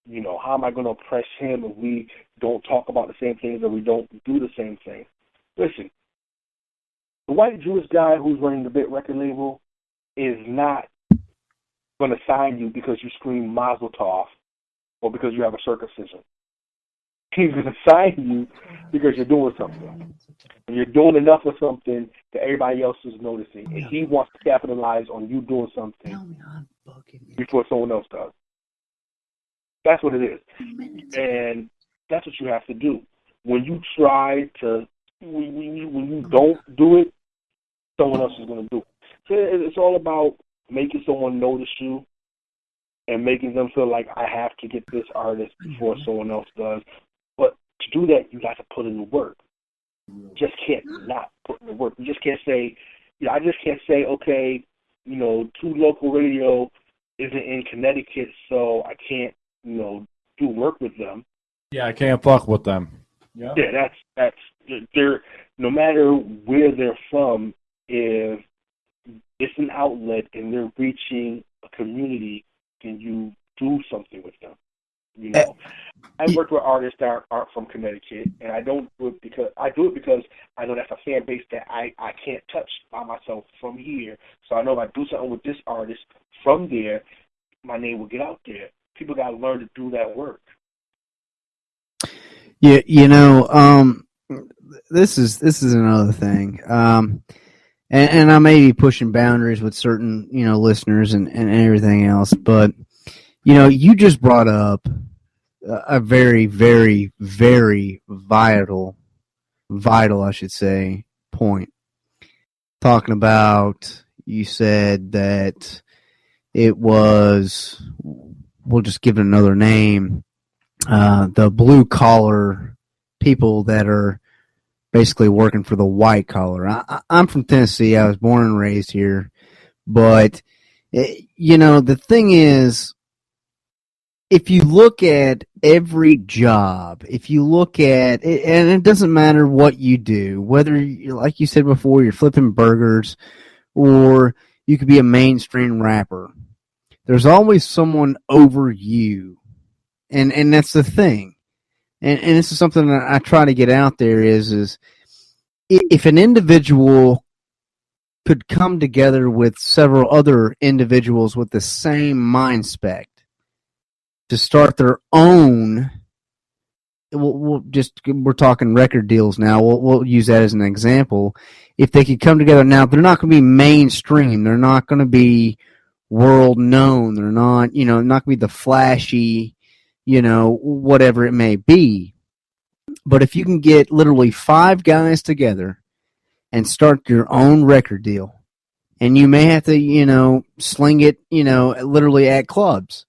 [SPEAKER 7] How am I going to impress him if we don't talk about the same things or we don't do the same thing? Listen, the white Jewish guy who's running the big record label is not going to sign you because you scream Mazel Tov or because you have a circumcision. He's going to sign you because you're doing something. And you're doing enough of something that everybody else is noticing. And he wants to capitalize on you doing something before someone else does. That's what it is. And that's what you have to do. When you try to, when you don't do it, someone else is going to do it. So it's all about making someone notice you and making them feel like I have to get this artist before someone else does. But to do that, you got to put in the work. You just can't not put in the work. You just can't say, I just can't say, okay, 2 Local Radio isn't in Connecticut, so I can't, do work with them.
[SPEAKER 3] Yeah, I can't fuck with them.
[SPEAKER 7] Yeah, that's they're, no matter where they're from, if it's an outlet and they're reaching a community, then you do something with them. I work with artists that aren't from Connecticut, and I don't do it because I know that's a fan base that I can't touch by myself from here. So I know if I do something with this artist from there, my name will get out there. People got to learn to do that work.
[SPEAKER 5] Yeah, this is another thing, and I may be pushing boundaries with certain listeners and everything else, but you just brought up a very, very, very vital, I should say, point. Talking about, you said that it was, we'll just give it another name, the blue collar people that are basically working for the white collar. I'm from Tennessee. I was born and raised here. But, the thing is, if you look at every job, if you look at, and it doesn't matter what you do, whether, like you said before, you're flipping burgers or you could be a mainstream rapper, there's always someone over you. And that's the thing. And this is something that I try to get out there is if an individual could come together with several other individuals with the same mind spec to start their own, we're talking record deals now. We'll use that as an example. If they could come together now, they're not going to be mainstream. They're not going to be world known. They're not, not going to be the flashy, whatever it may be. But if you can get literally 5 guys together and start your own record deal, and you may have to, sling it, literally at clubs.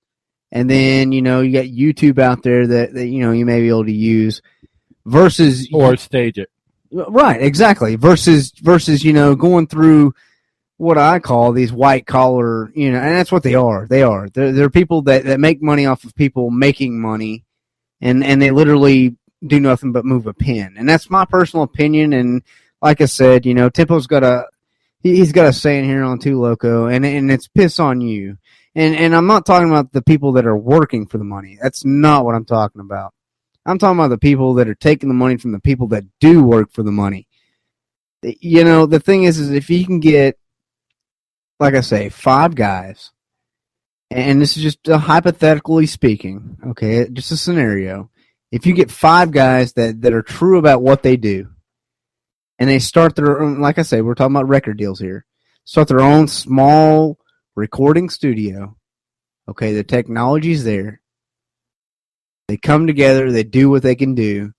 [SPEAKER 5] And then, you got YouTube out there that you may be able to use versus...
[SPEAKER 3] Or stage it.
[SPEAKER 5] Right, exactly. Versus going through what I call these white collar, and that's what they are. They're people that make money off of people making money, and they literally do nothing but move a pen. And that's my personal opinion. And like I said, Tempo's he's got a saying here on Too Loco, and it's piss on you. And I'm not talking about the people that are working for the money. That's not what I'm talking about. I'm talking about the people that are taking the money from the people that do work for the money. You know, the thing is if you can get, like I say, 5 guys, and this is just hypothetically speaking, okay, just a scenario. If you get 5 guys that are true about what they do, and they start their own, like I say, we're talking about record deals here, start their own small recording studio, okay, the technology's there, they come together, they do what they can do,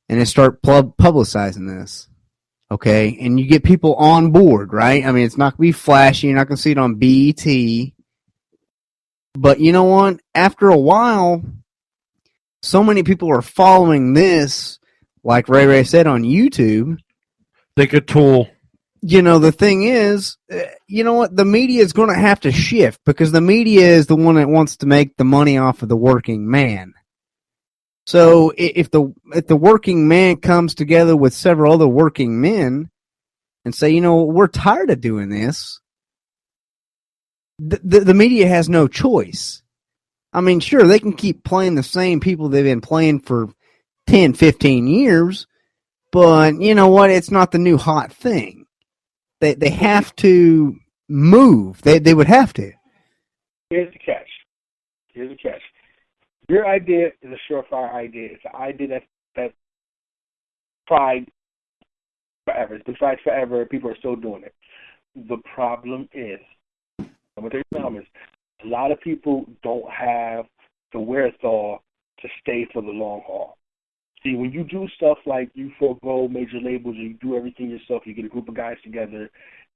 [SPEAKER 5] and they start publicizing this, okay, and you get people on board, right? I mean, it's not going to be flashy, you're not going to see it on BET, but you know what? After a while, so many people are following this, like Ray said, on YouTube.
[SPEAKER 3] They could tool.
[SPEAKER 5] You know, the thing is, you know what? The media is going to have to shift because the media is the one that wants to make the money off of the working man. So if the working man comes together with several other working men and say, you know, we're tired of doing this, the media has no choice. I mean, sure, they can keep playing the same people they've been playing for 10, 15 years, but you know what? It's not the new hot thing. They have to move. They would have to.
[SPEAKER 7] Here's the catch. Your idea is a surefire idea. It's an idea that's tried forever. It's been tried forever. People are still doing it. The problem is, a lot of people don't have the wherewithal to stay for the long haul. See, when you do stuff like you forego major labels and you do everything yourself, you get a group of guys together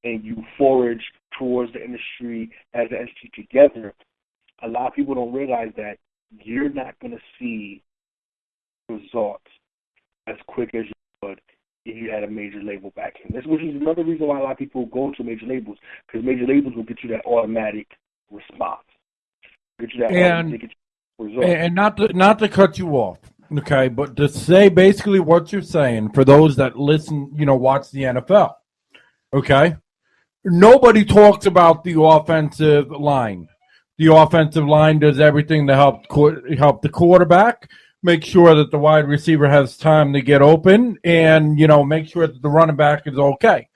[SPEAKER 7] and you forage towards the industry as an entity together, a lot of people don't realize that you're not going to see results as quick as you would if you had a major label backing. This which is another reason why a lot of people go to major labels, because major labels will get you that automatic response. Get you that automatic result.
[SPEAKER 3] And not to cut you off, okay, but to say basically what you're saying for those that listen, you know, watch the NFL, okay? Nobody talks about the offensive line. The offensive line does everything to help the quarterback, make sure that the wide receiver has time to get open, and, you know, make sure that the running back is okay.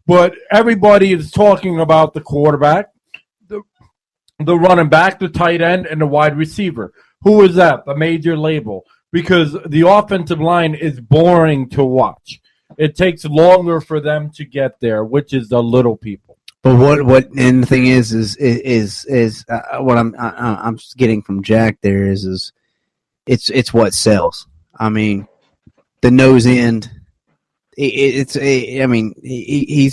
[SPEAKER 3] But everybody is talking about the quarterback, the running back, the tight end, and the wide receiver. Who is that? The major label. Because the offensive line is boring to watch. It takes longer for them to get there, which is the little people.
[SPEAKER 5] But what and the thing is what I'm getting from Jack there is it's what sells. I mean, the nose end. He's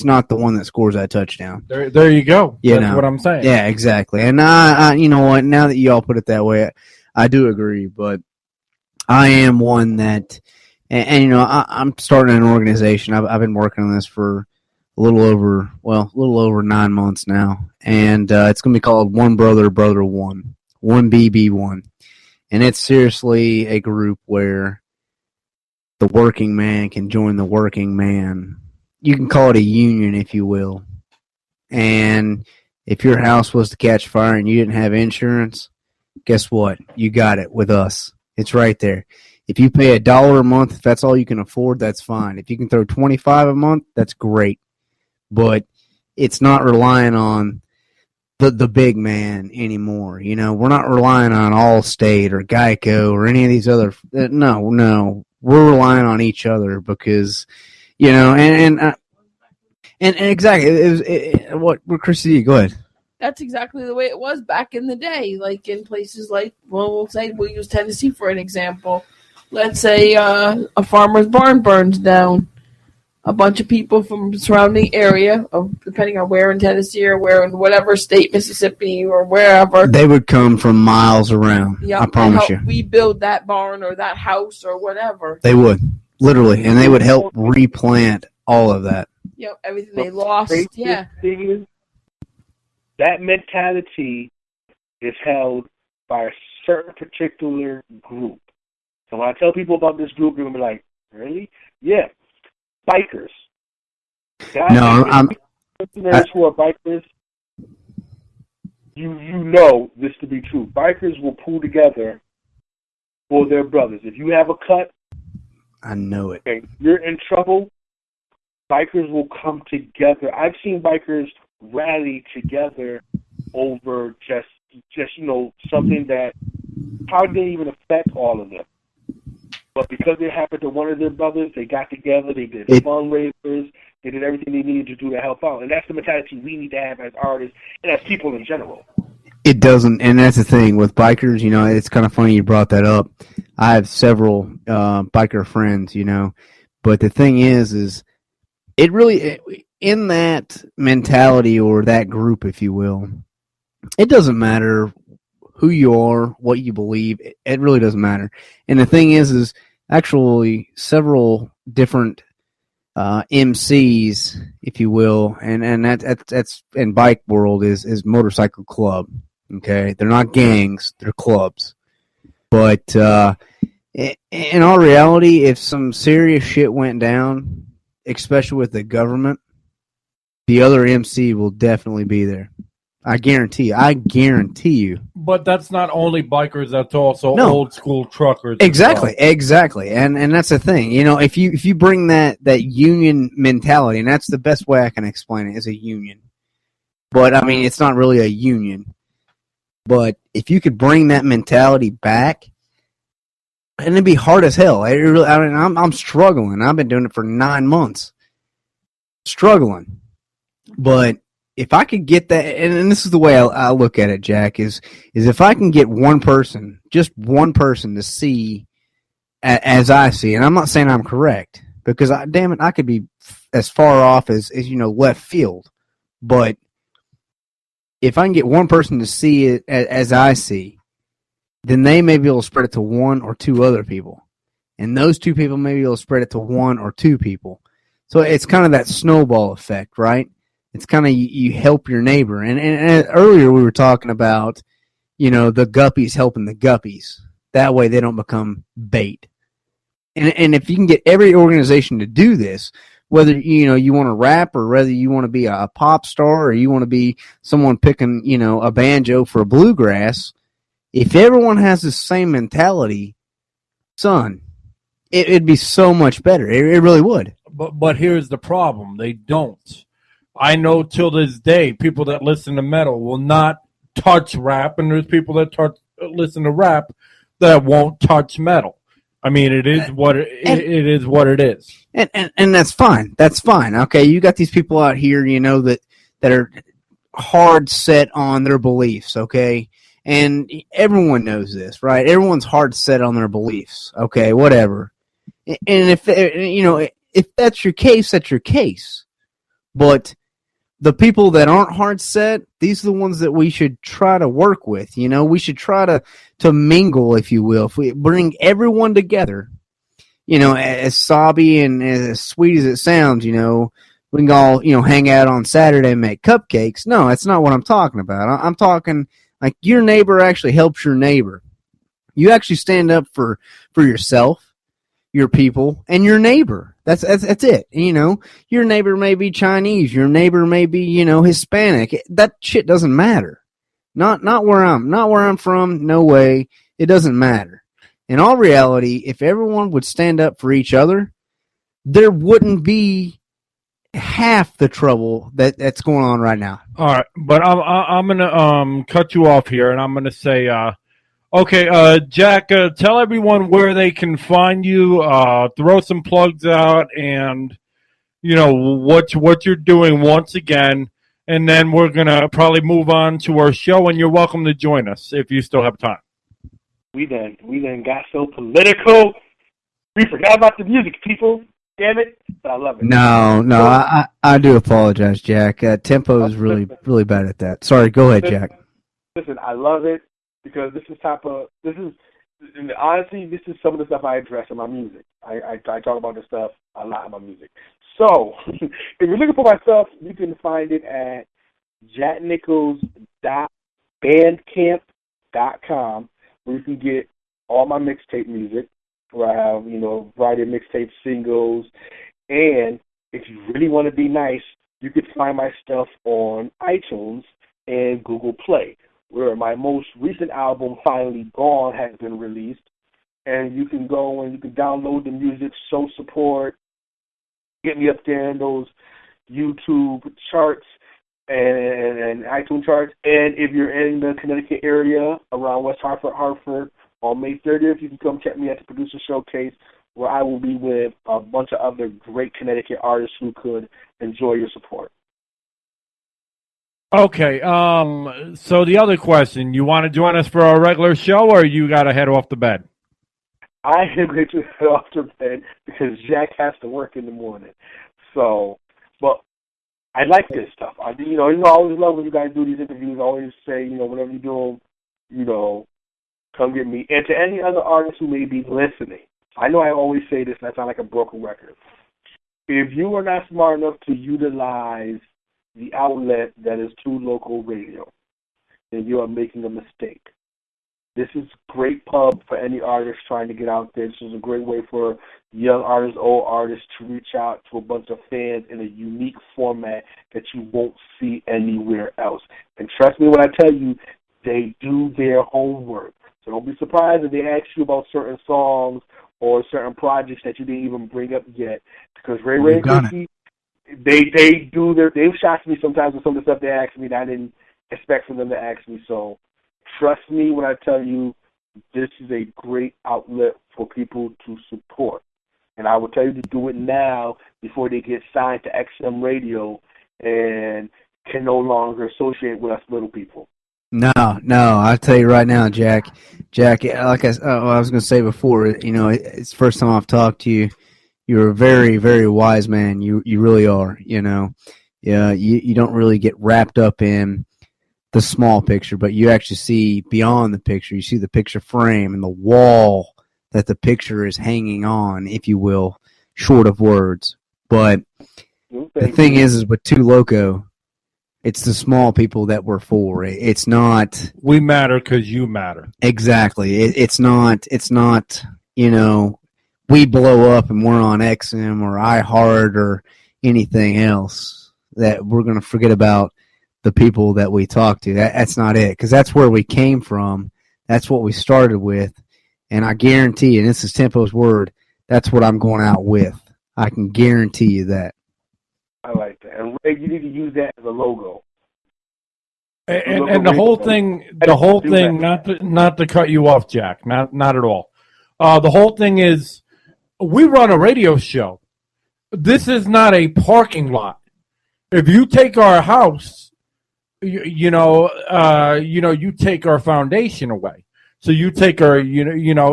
[SPEAKER 5] not the one that scores that touchdown.
[SPEAKER 3] There you go. That's what I'm saying.
[SPEAKER 5] Yeah, exactly. And I you know what? Now that you all put it that way, I do agree. But I am one that, and you know, I'm starting an organization. I've been working on this for a little over 9 months now, and it's going to be called One Brother One, 1BB1, and it's seriously a group where the working man can join the working man. You can call it a union, if you will. And if your house was to catch fire and you didn't have insurance, guess what? You got it with us. It's right there. If you pay $1 a month, if that's all you can afford, that's fine. If you can throw $25 a month, that's great. But it's not relying on the big man anymore. You know, we're not relying on Allstate or Geico or any of these other. No. We're relying on each other because, you know, and exactly. It was what Chrissy, go ahead.
[SPEAKER 4] That's exactly the way it was back in the day. Like in places like, we'll use Tennessee for an example. Let's say a farmer's barn burns down. A bunch of people from the surrounding area, depending on where in Tennessee or where in whatever state, Mississippi or wherever.
[SPEAKER 5] They would come from miles around. Yep, I promise you.
[SPEAKER 4] Rebuild that barn or that house or whatever.
[SPEAKER 5] They would, literally. And they would help replant all of that.
[SPEAKER 4] Yep, everything they lost. Yeah.
[SPEAKER 7] That mentality is held by a certain particular group. So when I tell people about this group, they're going to be like, really? Yeah. Bikers. Listeners who are bikers, you know this to be true. Bikers will pull together for their brothers. If you have a cut,
[SPEAKER 5] I know it.
[SPEAKER 7] okay, you're in trouble, bikers will come together. I've seen bikers rally together over just something that probably didn't even affect all of them. But because it happened to one of their brothers, they got together, they did fundraisers, they did everything they needed to do to help out. And that's the mentality we need to have as artists and as people in general.
[SPEAKER 5] It doesn't, and that's the thing with bikers, it's kind of funny you brought that up. I have several biker friends, but the thing is it really, in that mentality or that group, if you will, it doesn't matter who you are, what you believe. It really doesn't matter. And the thing is actually several different MCs, if you will, and that's in bike world is motorcycle club. Okay, they're not gangs; they're clubs. But in all reality, if some serious shit went down, especially with the government, the other MC will definitely be there. I guarantee you.
[SPEAKER 3] But that's not only bikers; that's also
[SPEAKER 5] No.
[SPEAKER 3] old school truckers.
[SPEAKER 5] Exactly. And that's the thing. If you bring that union mentality, and that's the best way I can explain it, is a union. But I mean, it's not really a union. But if you could bring that mentality back, and it'd be hard as hell. I'm struggling. I've been doing it for 9 months, struggling. But if I could get that, and this is the way I look at it, Jack, is if I can get one person, just one person, to see as I see, and I'm not saying I'm correct, because damn it, I could be as far off as left field, but if I can get one person to see it as I see, then they may be able to spread it to one or two other people, and those two people may be able to spread it to one or two people. So it's kind of that snowball effect, right? It's kind of you help your neighbor. And earlier we were talking about, the guppies helping the guppies. That way they don't become bait. And if you can get every organization to do this, whether, you want to rap or whether you want to be a pop star or you want to be someone picking, a banjo for a bluegrass, if everyone has the same mentality, son, it'd be so much better. It really would.
[SPEAKER 3] But here's the problem. They don't. I know till this day, people that listen to metal will not touch rap, and there's people that listen to rap that won't touch metal. I mean, it is what it is. What it is,
[SPEAKER 5] and that's fine. That's fine. Okay, you got these people out here, that are hard set on their beliefs. Okay, and everyone knows this, right? Everyone's hard set on their beliefs. Okay, whatever. And if that's your case, that's your case. But the people that aren't hard set, these are the ones that we should try to work with. We should try to mingle, if you will. If we bring everyone together, as sobby and as sweet as it sounds, we can all, hang out on Saturday and make cupcakes. No, that's not what I'm talking about. I'm talking like your neighbor actually helps your neighbor. You actually stand up for yourself, your people, and your neighbor. That's it. Your neighbor may be Chinese. Your neighbor may be, Hispanic. That shit doesn't matter. Not where I'm from. No way. It doesn't matter. In all reality, if everyone would stand up for each other, there wouldn't be half the trouble that's going on right now.
[SPEAKER 3] all right. But I'm gonna cut you off here, and I'm gonna say, okay, Jack, tell everyone where they can find you. Throw some plugs out, and what you're doing once again, and then we're gonna probably move on to our show. And you're welcome to join us if you still have time.
[SPEAKER 7] We done got so political. We forgot about the music, people. Damn it! But I love it.
[SPEAKER 5] No, I do apologize, Jack. Tempo is really bad at that. Sorry, go ahead, Jack.
[SPEAKER 7] Listen, I love it because honestly, this is some of the stuff I address in my music. I talk about this stuff a lot in my music. So, if you're looking for my stuff, you can find it at jacknickelz.bandcamp.com, where you can get all my mixtape music, where I have, a variety of mixtape singles. And if you really want to be nice, you can find my stuff on iTunes and Google Play, where my most recent album, Finally Gone, has been released. and you can go and you can download the music, show support, get me up there in those YouTube charts and iTunes charts. And if you're in the Connecticut area around West Hartford, on May 30th, you can come check me at the Producer Showcase, where I will be with a bunch of other great Connecticut artists who could enjoy your support.
[SPEAKER 3] Okay, so the other question, you want to join us for our regular show, or you got to head off to bed?
[SPEAKER 7] I am going to head off to bed because Jack has to work in the morning. So, but I like this stuff. I always love when you guys do these interviews. I always say, whatever you do, come get me. And to any other artists who may be listening, I know I always say this, and I sound like a broken record. If you are not smart enough to utilize the outlet that is True Local Radio, then you are making a mistake. This is great pub for any artist trying to get out there. This is a great way for young artists, old artists to reach out to a bunch of fans in a unique format that you won't see anywhere else. And trust me when I tell you, they do their homework. So don't be surprised if they ask you about certain songs or certain projects that you didn't even bring up yet. Because Ray and Chrissy, they've shocked me sometimes with some of the stuff they ask me that I didn't expect for them to ask me. So trust me when I tell you, this is a great outlet for people to support. And I will tell you to do it now before they get signed to XM Radio and can no longer associate with us little people.
[SPEAKER 5] No, I'll tell you right now, Jack, like I was going to say before, it's the first time I've talked to you. You're a very, very wise man. You really are, Yeah, you don't really get wrapped up in the small picture, but you actually see beyond the picture. You see the picture frame and the wall that the picture is hanging on, if you will, short of words. But the thing is with Too Loco, it's the small people that we're for. It's not.
[SPEAKER 3] We matter because you matter.
[SPEAKER 5] Exactly. It's not. We blow up and we're on XM or iHeart or anything else that we're going to forget about the people that we talk to. That's not it, because that's where we came from. That's what we started with. And I guarantee you, and this is Tempo's word, that's what I'm going out with. I can guarantee you that.
[SPEAKER 7] I like that. And Ray, you need to use that as a logo.
[SPEAKER 3] And the whole thing, not to cut you off, Jack, not at all. The whole thing is, we run a radio show. This is not a parking lot. If you take our house, you take our foundation away. So you take our,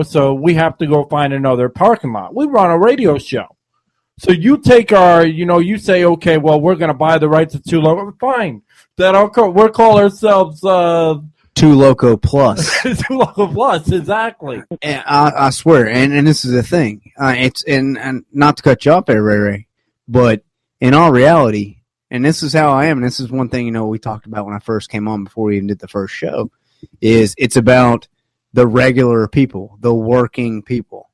[SPEAKER 3] so we have to go find another parking lot. We run a radio show. So you take our, you say, okay, well, we're going to buy the rights to Too Loco. Fine. We'll call ourselves
[SPEAKER 5] Too Loco Plus.
[SPEAKER 3] Too Loco Plus, exactly.
[SPEAKER 5] And I swear, and this is the thing. And not to cut you off there, Ray, but in all reality, and this is how I am, and this is one thing, we talked about when I first came on before we even did the first show, is it's about the regular people, the working people.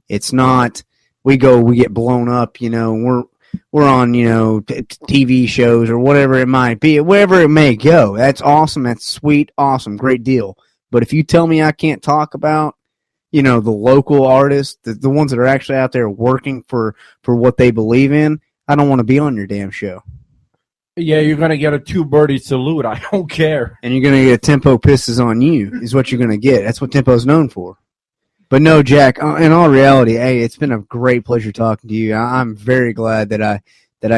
[SPEAKER 5] It's not we get blown up, we're on, TV shows or whatever it might be, wherever it may go. That's awesome. That's sweet. Awesome. Great deal. But if you tell me I can't talk about, the local artists, the ones that are actually out there working for what they believe in, I don't want to be on your damn show.
[SPEAKER 3] Yeah, you're going to get a two-birdie salute. I don't care.
[SPEAKER 5] And you're going to get Tempo pisses on you is what you're going to get. That's what Tempo's known for. But no, Jack, in all reality, hey, it's been a great pleasure talking to you. I'm very glad that I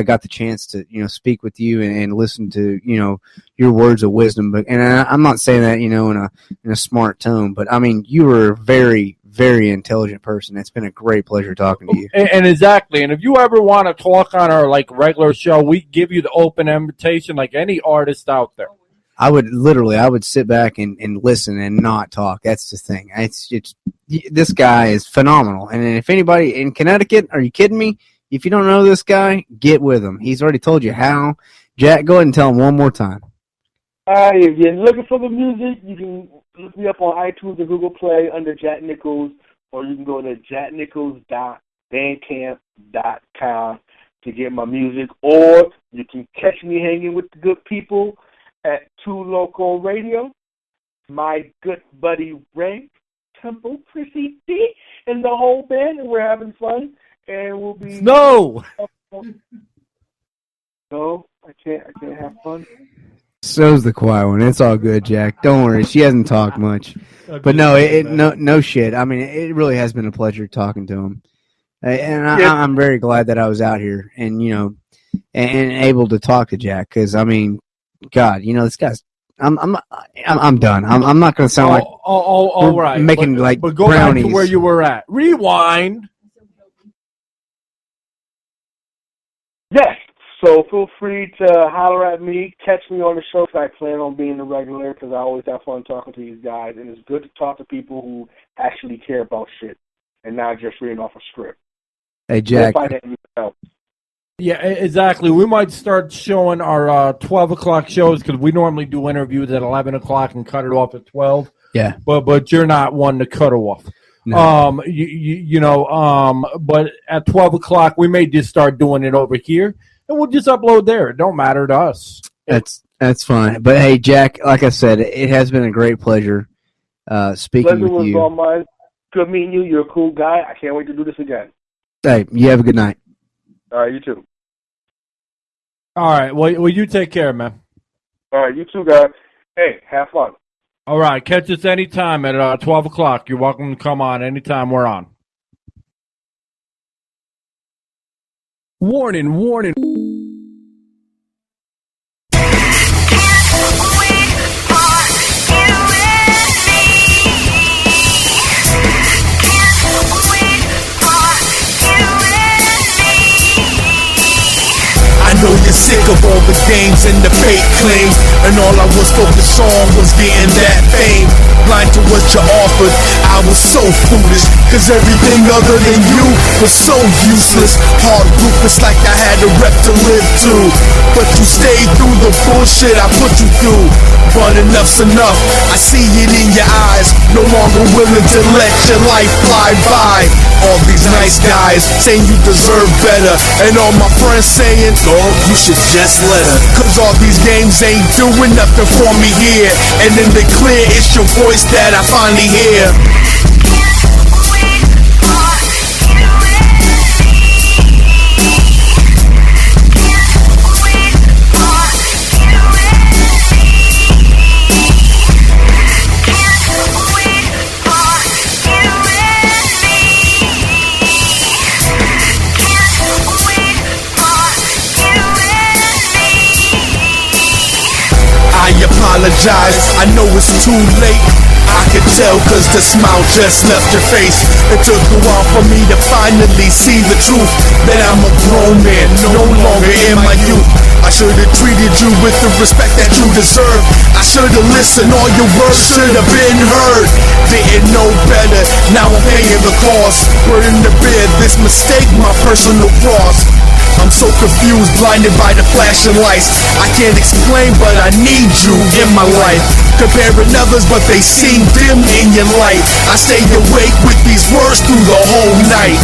[SPEAKER 5] got the chance to, speak with you and listen to, your words of wisdom. But I'm not saying that, in a smart tone, but I mean, you were a very, very intelligent person. It's been a great pleasure talking to you.
[SPEAKER 3] And exactly. And if you ever want to talk on our regular show, we give you the open invitation like any artist out there.
[SPEAKER 5] I would sit back and listen and not talk. That's the thing. This guy is phenomenal. And if anybody in Connecticut, are you kidding me? If you don't know this guy, get with him. He's already told you how. Jack, go ahead and tell him one more time.
[SPEAKER 7] If you're looking for the music, you can look me up on iTunes and Google Play under Jack Nickelz, or you can go to jacknickelz.bandcamp.com to get my music, or you can catch me hanging with the good people at Too Local Radio. My good buddy Ray Temple, Chrissy D, and the whole band, and we're having fun. And we'll be
[SPEAKER 3] No.
[SPEAKER 7] No, I can't have fun.
[SPEAKER 5] So's the quiet one. It's all good, Jack. Don't worry. She hasn't talked much. But no, no shit. I mean, it really has been a pleasure talking to him. And I'm very glad that I was out here and, you know, and able to talk to Jack. Because, I mean, God, you know, this guy's, I'm done. I'm not going to sound like
[SPEAKER 3] all right.
[SPEAKER 5] making like
[SPEAKER 3] but go
[SPEAKER 5] brownies.
[SPEAKER 3] back to where you were at. Rewind.
[SPEAKER 7] Yes. So feel free to holler at me, catch me on the show, because I plan on being a regular, because I always have fun talking to these guys, and it's good to talk to people who actually care about shit and not just reading off a script.
[SPEAKER 5] Hey, Jack.
[SPEAKER 3] Yeah, exactly. We might start showing our 12 o'clock shows, because we normally do interviews at 11 o'clock and cut it off at 12.
[SPEAKER 5] Yeah.
[SPEAKER 3] But you're not one to cut off.
[SPEAKER 5] No.
[SPEAKER 3] But at 12 o'clock, we may just start doing it over here, and we'll just upload there. It don't matter to us.
[SPEAKER 5] That's fine. But hey, Jack, like I said, it has been a great pleasure speaking with you.
[SPEAKER 7] All mine. Good meeting you. You're a cool guy. I can't wait to do this again.
[SPEAKER 5] Hey, you have a good night.
[SPEAKER 7] All right, you too.
[SPEAKER 3] All right. Well, you take care, man.
[SPEAKER 7] All right, you too, guys. Hey, have fun.
[SPEAKER 3] All right. Catch us anytime at 12 o'clock. You're welcome to come on anytime we're on. Warning.
[SPEAKER 1] I know you're sick of all the games and the fake claims, and all I was focused on was getting that fame. Blind to what you offered, I was so foolish, cause everything other than you was so useless. Hard ruthless like I had a rep to live to, but you stayed through the bullshit I put you through. But enough's enough, I see it in your eyes, no longer willing to let your life fly by. All these nice guys saying you deserve better, and all my friends saying, dog, you should just let her. Cause all these games ain't doing nothing for me here, and in the clear, it's your voice that I finally hear. I apologize, I know it's too late. I could tell cause the smile just left your face. It took a while for me to finally see the truth, that I'm a grown man, no longer in my youth. I should've treated you with the respect that you deserve. I should've listened, all your words should've been heard. Didn't know better, now I'm paying the cost. Burden to bear this mistake, my personal cross. I'm so confused, blinded by the flashing lights. I can't explain, but I need you in my life. Comparing others, but they seem dim in your light. I stay awake with these words through the whole night.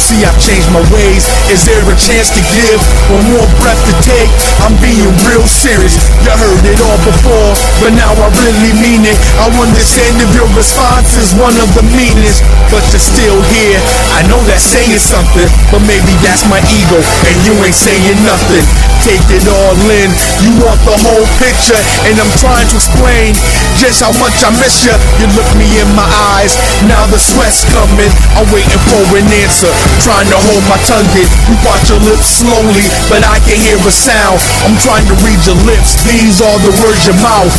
[SPEAKER 1] See, I've changed my ways. Is there a chance to give one more breath to take? I'm being real serious. You heard it all before, but now I really mean it. I understand if your response is one of the meanest, but you're still here. I know that's saying something, but maybe that's my ego, and you ain't saying nothing. Take it all in. You want the whole picture, and I'm trying to explain just how much I miss you. You look me in my eyes, now the sweat's coming. I'm waiting for an answer, trying to hold my tongue in. You watch your lips slowly, but I can hear a sound. I'm trying to read your lips, these are the words your mouth.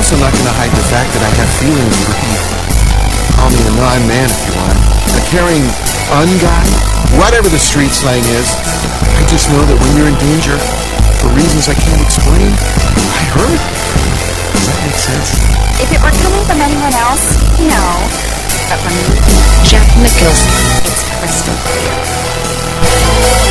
[SPEAKER 8] also not going to hide the fact that I have feelings for people. Call me a non-man if you want. A caring un-guy, whatever the street slang is. I just know that when you're in danger, for reasons I can't explain, I hurt. Does that make sense?
[SPEAKER 9] If it were coming from anyone else, no. But from me, Jack Nickelz, it's crystal clear.